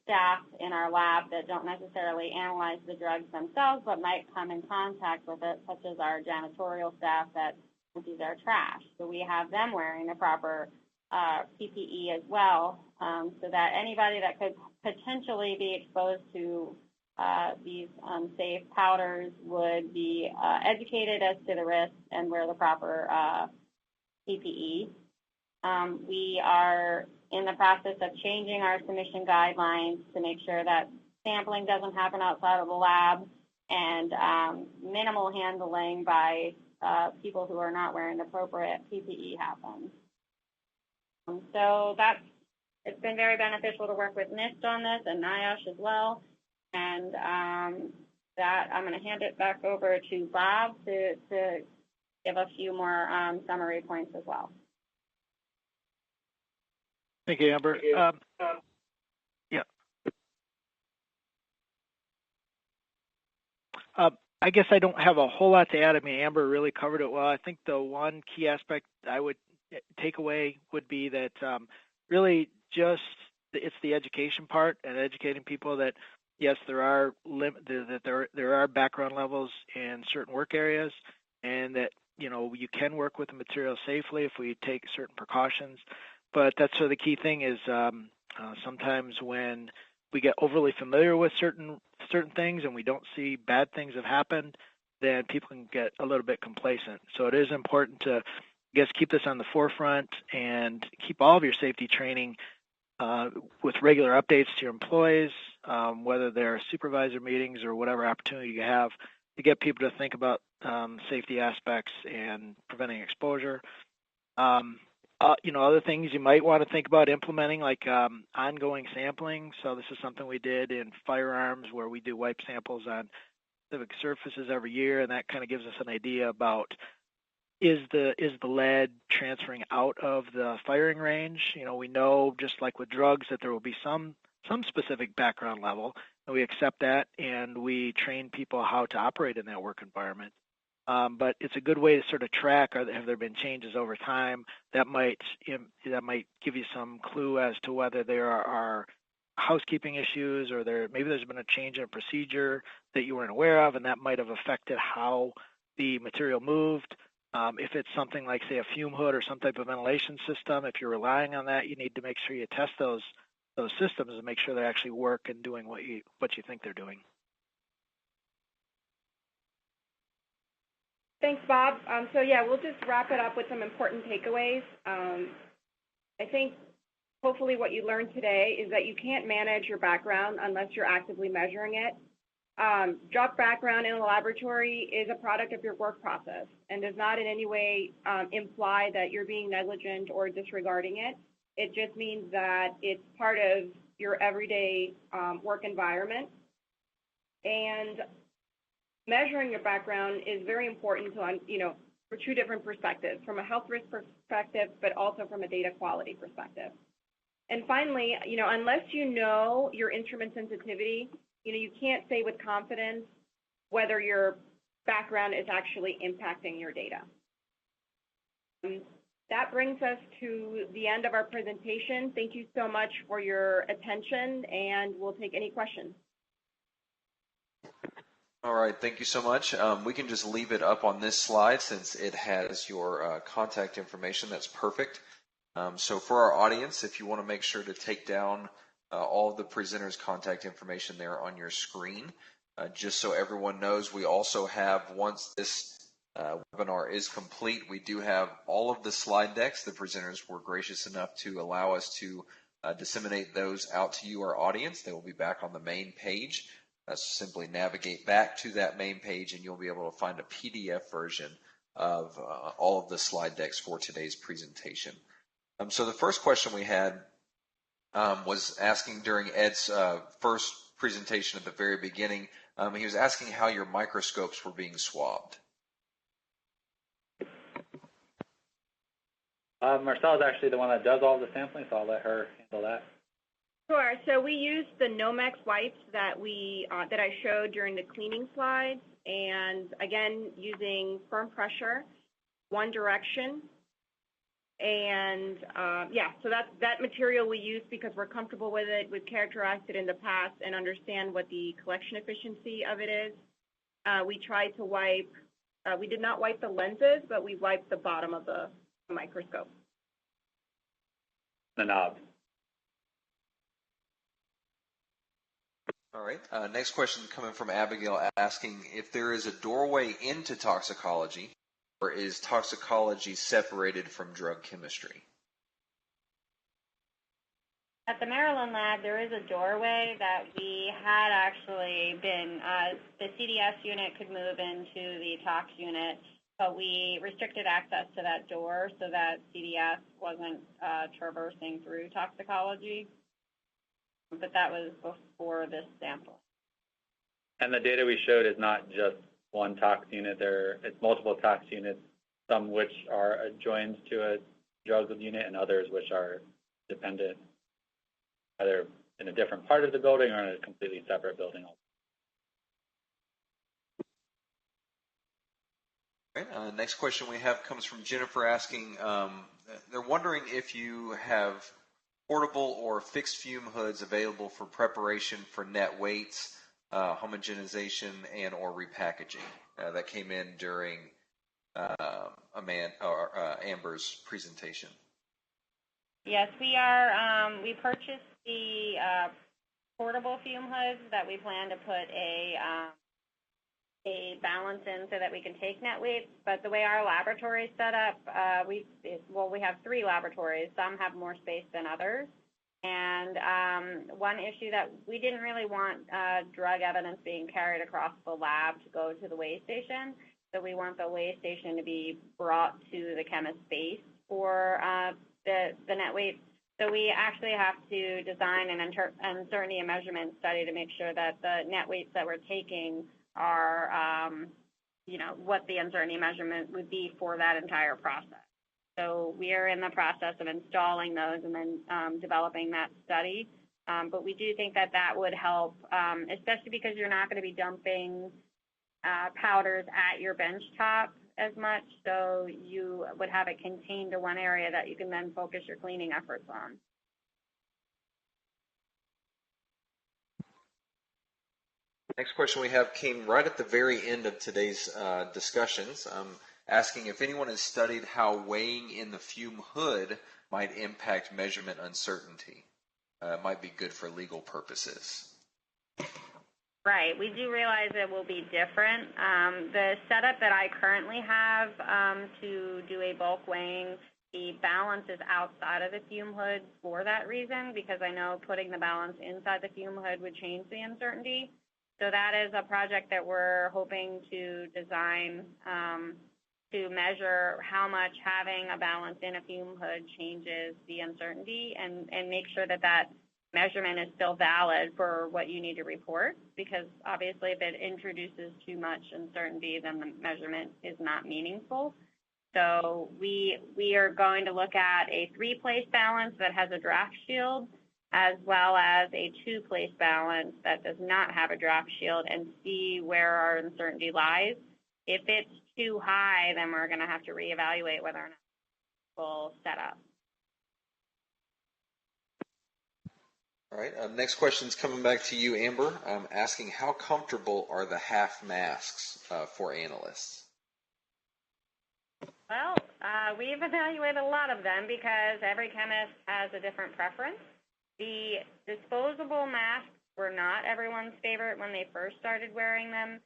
staff in our lab that don't necessarily analyze the drugs themselves, but might come in contact with it, such as our janitorial staff that empties our trash. So we have them wearing the proper PPE as well, so that anybody that could potentially be exposed to these unsafe powders would be educated as to the risks and wear the proper PPE. We are in the process of changing our submission guidelines to make sure that sampling doesn't happen outside of the lab, and minimal handling by people who are not wearing the appropriate PPE happens. So it's been very beneficial to work with NIST on this and NIOSH as well. And that I'm going to hand it back over to Bob to give a few more summary points as well. Thank you, Amber. Yeah. I guess I don't have a whole lot to add. I mean, Amber really covered it well. I think the one key aspect I would take away would be that really just it's the education part and educating people that yes, there are there are background levels in certain work areas, and that you can work with the material safely if we take certain precautions. But that's sort of the key thing is sometimes when we get overly familiar with certain things and we don't see bad things have happened, then people can get a little bit complacent. So it is important to, I guess, keep this on the forefront and keep all of your safety training with regular updates to your employees, whether they're supervisor meetings or whatever opportunity you have to get people to think about safety aspects and preventing exposure. Other things you might want to think about implementing, like ongoing sampling. So this is something we did in firearms where we do wipe samples on specific surfaces every year, and that kind of gives us an idea about is the lead transferring out of the firing range. We know, just like with drugs, that there will be some specific background level, and we accept that, and we train people how to operate in that work environment. But it's a good way to sort of track, have there been changes over time that might give you some clue as to whether there are housekeeping issues, or maybe there's been a change in a procedure that you weren't aware of, and that might have affected how the material moved. If it's something like, say, a fume hood or some type of ventilation system, if you're relying on that, you need to make sure you test those systems and make sure they actually work and doing what you think they're doing. Thanks, Bob. So yeah, we'll just wrap it up with some important takeaways. I think hopefully what you learned today is that you can't manage your background unless you're actively measuring it. Drug background in a laboratory is a product of your work process and does not in any way imply that you're being negligent or disregarding it. It just means that it's part of your everyday work environment. And measuring your background is very important to, for two different perspectives, from a health risk perspective, but also from a data quality perspective. And finally, unless you know your instrument sensitivity, you can't say with confidence whether your background is actually impacting your data. That brings us to the end of our presentation. Thank you so much for your attention, and we'll take any questions. All right, thank you so much. We can just leave it up on this slide since it has your contact information. That's perfect. So for our audience, if you want to make sure to take down all of the presenters' contact information there on your screen, just so everyone knows, we also have, once this webinar is complete, we do have all of the slide decks. The presenters were gracious enough to allow us to disseminate those out to you, our audience. They will be back on the main page. Simply navigate back to that main page and you'll be able to find a PDF version of all of the slide decks for today's presentation. So the first question we had was asking during Ed's first presentation at the very beginning. He was asking how your microscopes were being swabbed. Marcela's actually the one that does all the sampling, so I'll let her handle that. Sure. So we use the Nomex wipes that I showed during the cleaning slides, and again, using firm pressure, one direction. And so that material we use because we're comfortable with it. We've characterized it in the past and understand what the collection efficiency of it is. We tried to wipe, we did not wipe the lenses, but we wiped the bottom of the microscope. The knob. All right. Next question coming from Abigail asking if there is a doorway into toxicology, or is toxicology separated from drug chemistry? At the Maryland lab, there is a doorway that we had actually been, the CDS unit could move into the tox unit, but we restricted access to that door so that CDS wasn't traversing through toxicology. But that was before this sample. And the data we showed is not just one tox unit. It's multiple tox units, some which are adjoined to a drug unit and others which are dependent, either in a different part of the building or in a completely separate building. Okay, next question we have comes from Jennifer asking, they're wondering if you have portable or fixed fume hoods available for preparation for net weights, homogenization, and or repackaging. That came in during Amber's presentation. Yes, we are. We purchased the portable fume hoods that we plan to put a balance in so that we can take net weights. But the way our laboratory is set up, we have 3 laboratories. Some have more space than others. And one issue that we didn't really want drug evidence being carried across the lab to go to the weigh station. So we want the weigh station to be brought to the chemist space for the net weights. So we actually have to design an uncertainty and measurement study to make sure that the net weights that we're taking are, what the uncertainty measurement would be for that entire process. So we are in the process of installing those and then developing that study. But we do think that that would help, especially because you're not going to be dumping powders at your bench top as much. So you would have it contained to one area that you can then focus your cleaning efforts on. Next question we have came right at the very end of today's discussions, asking if anyone has studied how weighing in the fume hood might impact measurement uncertainty. It might be good for legal purposes. Right. We do realize it will be different. The setup that I currently have to do a bulk weighing, the balance is outside of the fume hood for that reason, because I know putting the balance inside the fume hood would change the uncertainty. So that is a project that we're hoping to design to measure how much having a balance in a fume hood changes the uncertainty, and make sure that that measurement is still valid for what you need to report, because obviously if it introduces too much uncertainty, then the measurement is not meaningful. So we are going to look at a 3-place balance that has a draft shield, as well as a 2-place balance that does not have a draft shield, and see where our uncertainty lies. If it's too high, then we're going to have to reevaluate whether or not we'll set up. All right, next question is coming back to you, Amber. Asking how comfortable are the half masks for analysts? Well, we've evaluated a lot of them because every chemist has a different preference. The disposable masks were not everyone's favorite when they first started wearing them,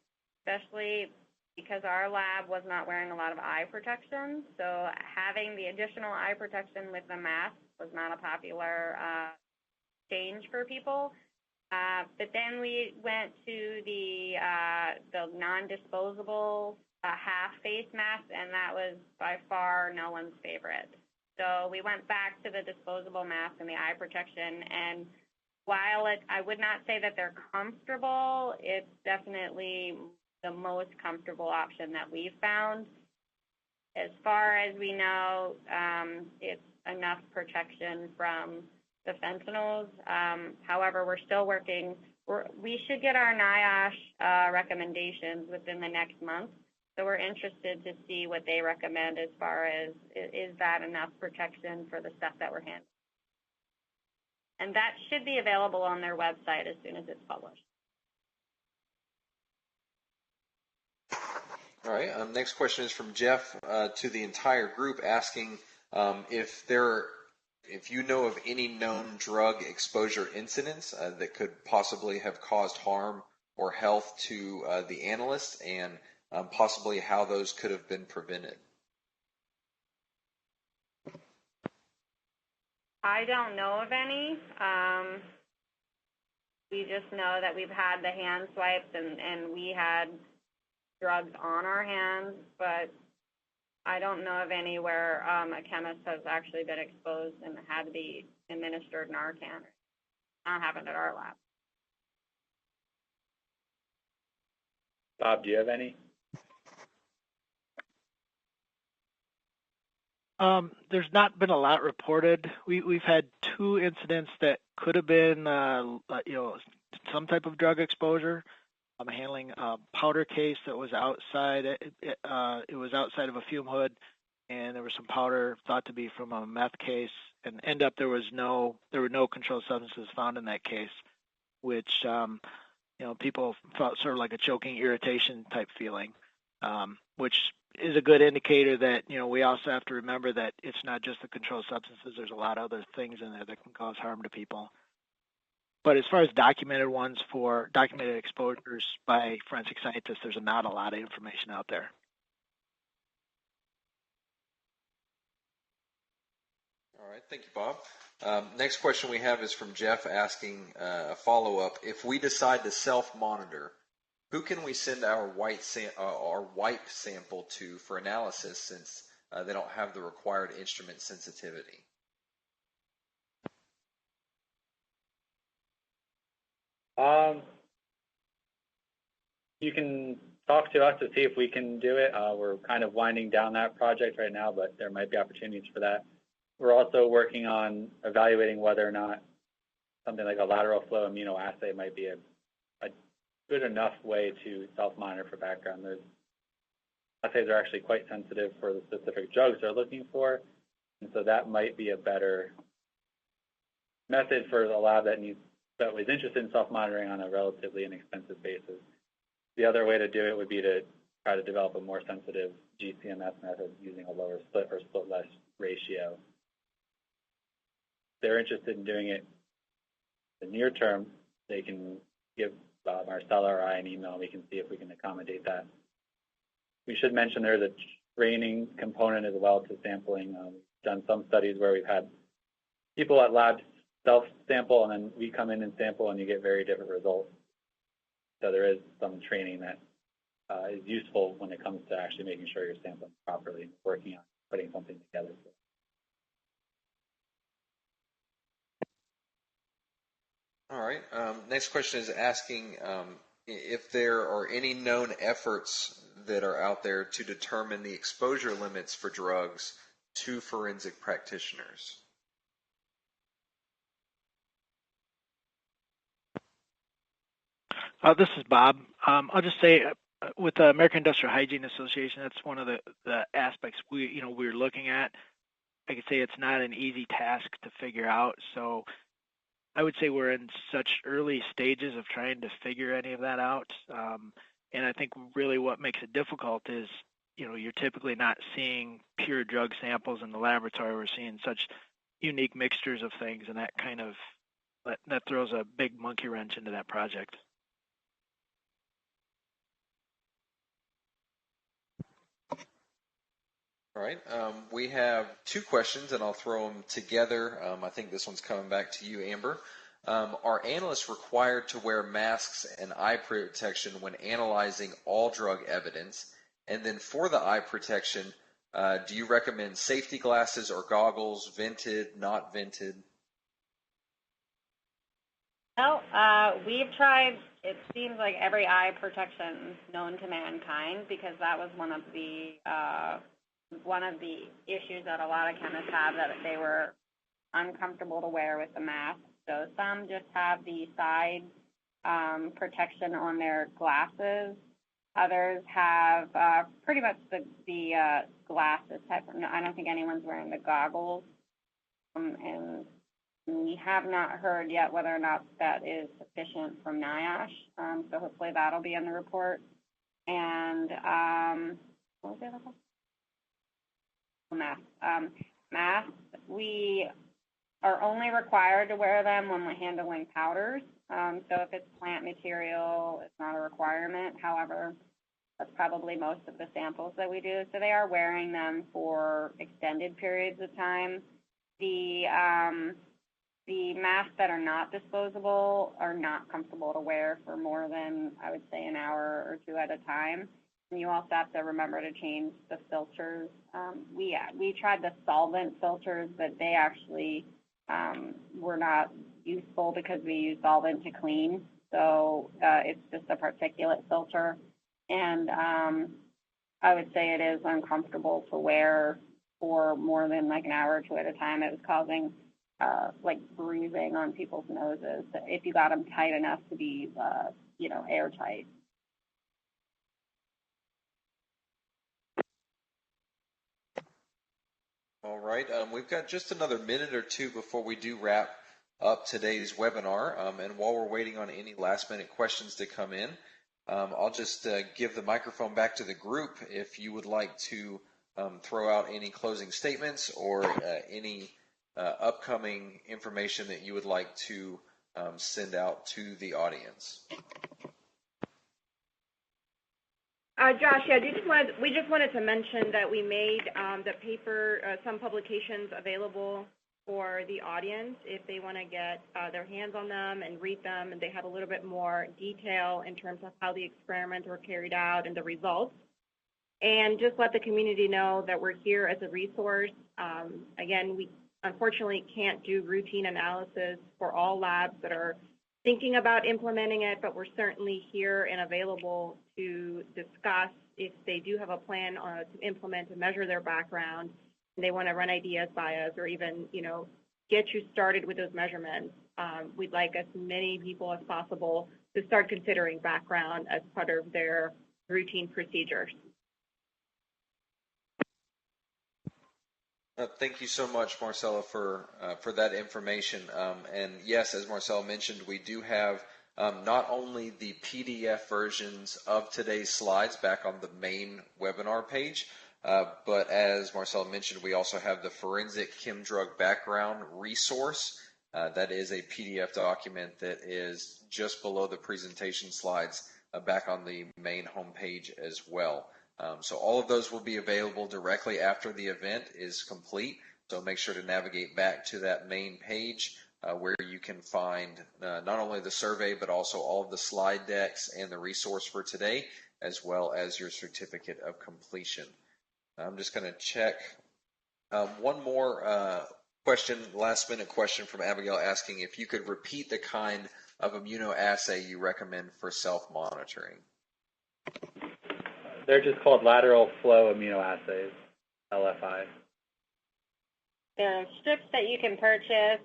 especially because our lab was not wearing a lot of eye protection. So having the additional eye protection with the mask was not a popular change for people. But then we went to the non-disposable half face mask, and that was by far no one's favorite. So we went back to the disposable mask and the eye protection, and while I would not say that they're comfortable, it's definitely the most comfortable option that we've found. As far as we know, it's enough protection from the fentanyls. However, we're still working. We should get our NIOSH recommendations within the next month. So we're interested to see what they recommend as far as, is that enough protection for the stuff that we're handling. And that should be available on their website as soon as it's published. All right, next question is from Jeff to the entire group, asking if you know of any known drug exposure incidents that could possibly have caused harm or health to the analysts, and possibly how those could have been prevented. I don't know of any. We just know that we've had the hand swipes and we had drugs on our hands, but I don't know of any where a chemist has actually been exposed and had to be administered Narcan. Not happened at our lab. Bob, do you have any? There's not been a lot reported. We've had 2 incidents that could have been, some type of drug exposure. I'm handling a powder case that was outside. It was outside of a fume hood, and there was some powder thought to be from a meth case. And there were no controlled substances found in that case, which people felt sort of like a choking irritation type feeling, which is a good indicator that, we also have to remember that it's not just the controlled substances. There's a lot of other things in there that can cause harm to people. But as far as documented ones for documented exposures by forensic scientists, there's not a lot of information out there. All right, thank you, Bob. Next question we have is from Jeff, asking a follow-up. If we decide to self-monitor, who can we send our wipe sample to for analysis, since they don't have the required instrument sensitivity? You can talk to us to see if we can do it. We're kind of winding down that project right now, but there might be opportunities for that. We're also working on evaluating whether or not something like a lateral flow immunoassay might be a good enough way to self-monitor for background. Those assays are actually quite sensitive for the specific drugs they're looking for, and so that might be a better method for the lab that was interested in self-monitoring on a relatively inexpensive basis. The other way to do it would be to try to develop a more sensitive GCMS method using a lower split or split-less ratio. If they're interested in doing it in the near term, they can give Marcella or I an email, and we can see if we can accommodate that. We should mention there's a training component as well to sampling. We've done some studies where we've had people at labs self-sample, and then we come in and sample, and you get very different results. So there is some training that is useful when it comes to actually making sure you're sampling properly and working on putting something together. All right. Next question is asking if there are any known efforts that are out there to determine the exposure limits for drugs to forensic practitioners. This is Bob. I'll just say, with the American Industrial Hygiene Association, that's one of the aspects we're looking at. I could say it's not an easy task to figure out. So I would say we're in such early stages of trying to figure any of that out. And I think really what makes it difficult is, you're typically not seeing pure drug samples in the laboratory. We're seeing such unique mixtures of things, and that throws a big monkey wrench into that project. All right. We have two questions, and I'll throw them together. I think this one's coming back to you, Amber. Are analysts required to wear masks and eye protection when analyzing all drug evidence? And then for the eye protection, do you recommend safety glasses or goggles, vented, not vented? Well, we've tried, it seems like every eye protection known to mankind, because that was one of the issues that a lot of chemists had, that they were uncomfortable to wear with the mask. So some just have the side protection on their glasses. Others have pretty much the glasses type. I don't think anyone's wearing the goggles. And we have not heard yet whether or not that is sufficient from NIOSH. So hopefully that'll be in the report. And what was the other question? Masks. We are only required to wear them when we're handling powders. So if it's plant material, it's not a requirement. However, that's probably most of the samples that we do. So they are wearing them for extended periods of time. The masks that are not disposable are not comfortable to wear for more than, I would say, an hour or two at a time. And you also have to remember to change the filters. We tried the solvent filters, but they actually were not useful because we use solvent to clean. So it's just a particulate filter. And I would say it is uncomfortable to wear for more than like an hour or two at a time. It was causing like bruising on people's noses if you got them tight enough to be, airtight. All right. We've got just another minute or two before we do wrap up today's webinar. And while we're waiting on any last-minute questions to come in, I'll just give the microphone back to the group if you would like to throw out any closing statements or any upcoming information that you would like to send out to the audience. Josh, yeah, we just wanted to mention that we made the paper, some publications available for the audience if they want to get their hands on them and read them, and they have a little bit more detail in terms of how the experiments were carried out and the results. And just let the community know that we're here as a resource. Again, we unfortunately can't do routine analysis for all labs that are thinking about implementing it, but we're certainly here and available to discuss if they do have a plan to implement and measure their background, and they want to run ideas by us, or even, get you started with those measurements. We'd like as many people as possible to start considering background as part of their routine procedures. Thank you so much, Marcella, for that information. And yes, as Marcella mentioned, we do have not only the PDF versions of today's slides back on the main webinar page, but as Marcella mentioned, we also have the Forensic Chem Drug Background resource. That is a PDF document that is just below the presentation slides back on the main homepage as well. So all of those will be available directly after the event is complete. So make sure to navigate back to that main page where you can find not only the survey, but also all of the slide decks and the resource for today, as well as your certificate of completion. I'm just going to check one more question, last minute question from Abigail asking if you could repeat the kind of immunoassay you recommend for self-monitoring. They're just called lateral flow immunoassays, LFI. There are strips that you can purchase.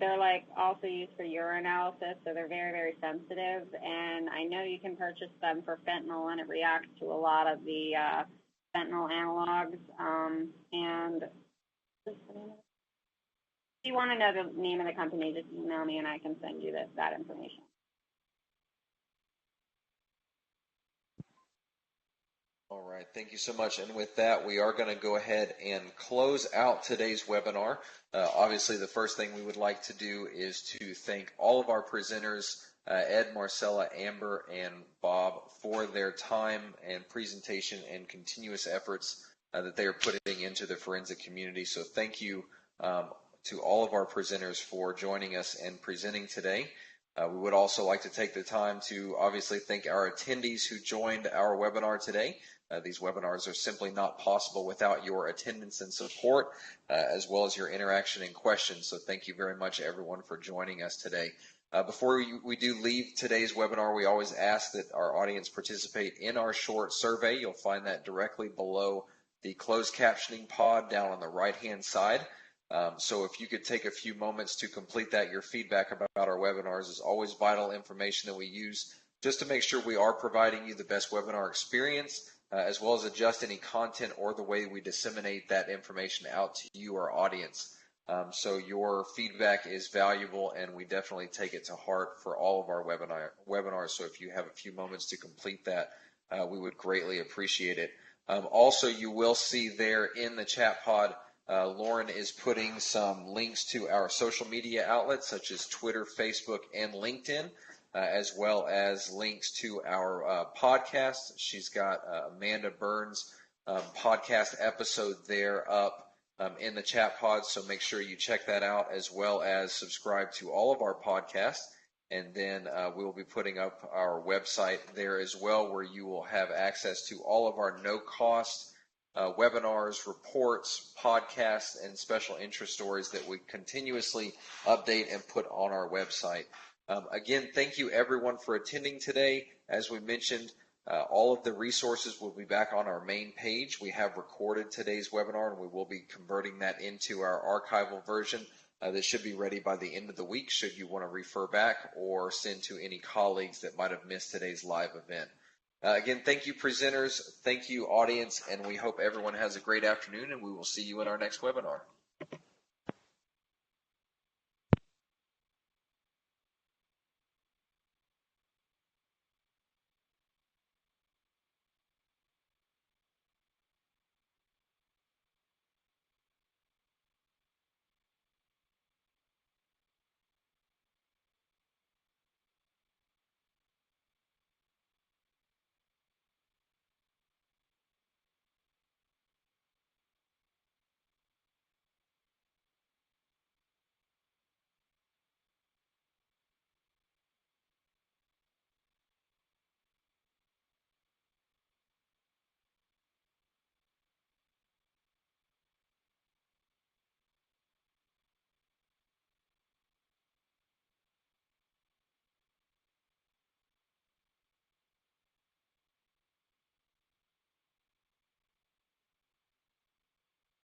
They're like also used for urinalysis, so they're very, very sensitive. And I know you can purchase them for fentanyl, and it reacts to a lot of the fentanyl analogs. And if you want to know the name of the company, just email me, and I can send you that information. All right, thank you so much. And with that, we are going to go ahead and close out today's webinar. Obviously, the first thing we would like to do is to thank all of our presenters, Ed, Marcella, Amber, and Bob, for their time and presentation and continuous efforts that they are putting into the forensic community. So thank you to all of our presenters for joining us and presenting today. We would also like to take the time to obviously thank our attendees who joined our webinar today. These webinars are simply not possible without your attendance and support, as well as your interaction and questions. So thank you very much, everyone, for joining us today. Before we do leave today's webinar, we always ask that our audience participate in our short survey. You'll find that directly below the closed captioning pod down on the right-hand side. So if you could take a few moments to complete that, your feedback about our webinars is always vital information that we use just to make sure we are providing you the best webinar experience, as well as adjust any content or the way we disseminate that information out to you, our audience. So your feedback is valuable, and we definitely take it to heart for all of our webinars. So if you have a few moments to complete that, we would greatly appreciate it. Also, you will see there in the chat pod, Lauren is putting some links to our social media outlets such as Twitter, Facebook, and LinkedIn, as well as links to our podcast. She's got Amanda Burns' podcast episode there up in the chat pod, so make sure you check that out, as well as subscribe to all of our podcasts. And then we will be putting up our website there as well, where you will have access to all of our no-cost webinars, reports, podcasts, and special interest stories that we continuously update and put on our website. Again, thank you everyone for attending today. As we mentioned, all of the resources will be back on our main page. We have recorded today's webinar, and we will be converting that into our archival version. That should be ready by the end of the week, should you want to refer back or send to any colleagues that might have missed today's live event. Again, thank you, presenters. Thank you, audience, and we hope everyone has a great afternoon, and we will see you in our next webinar.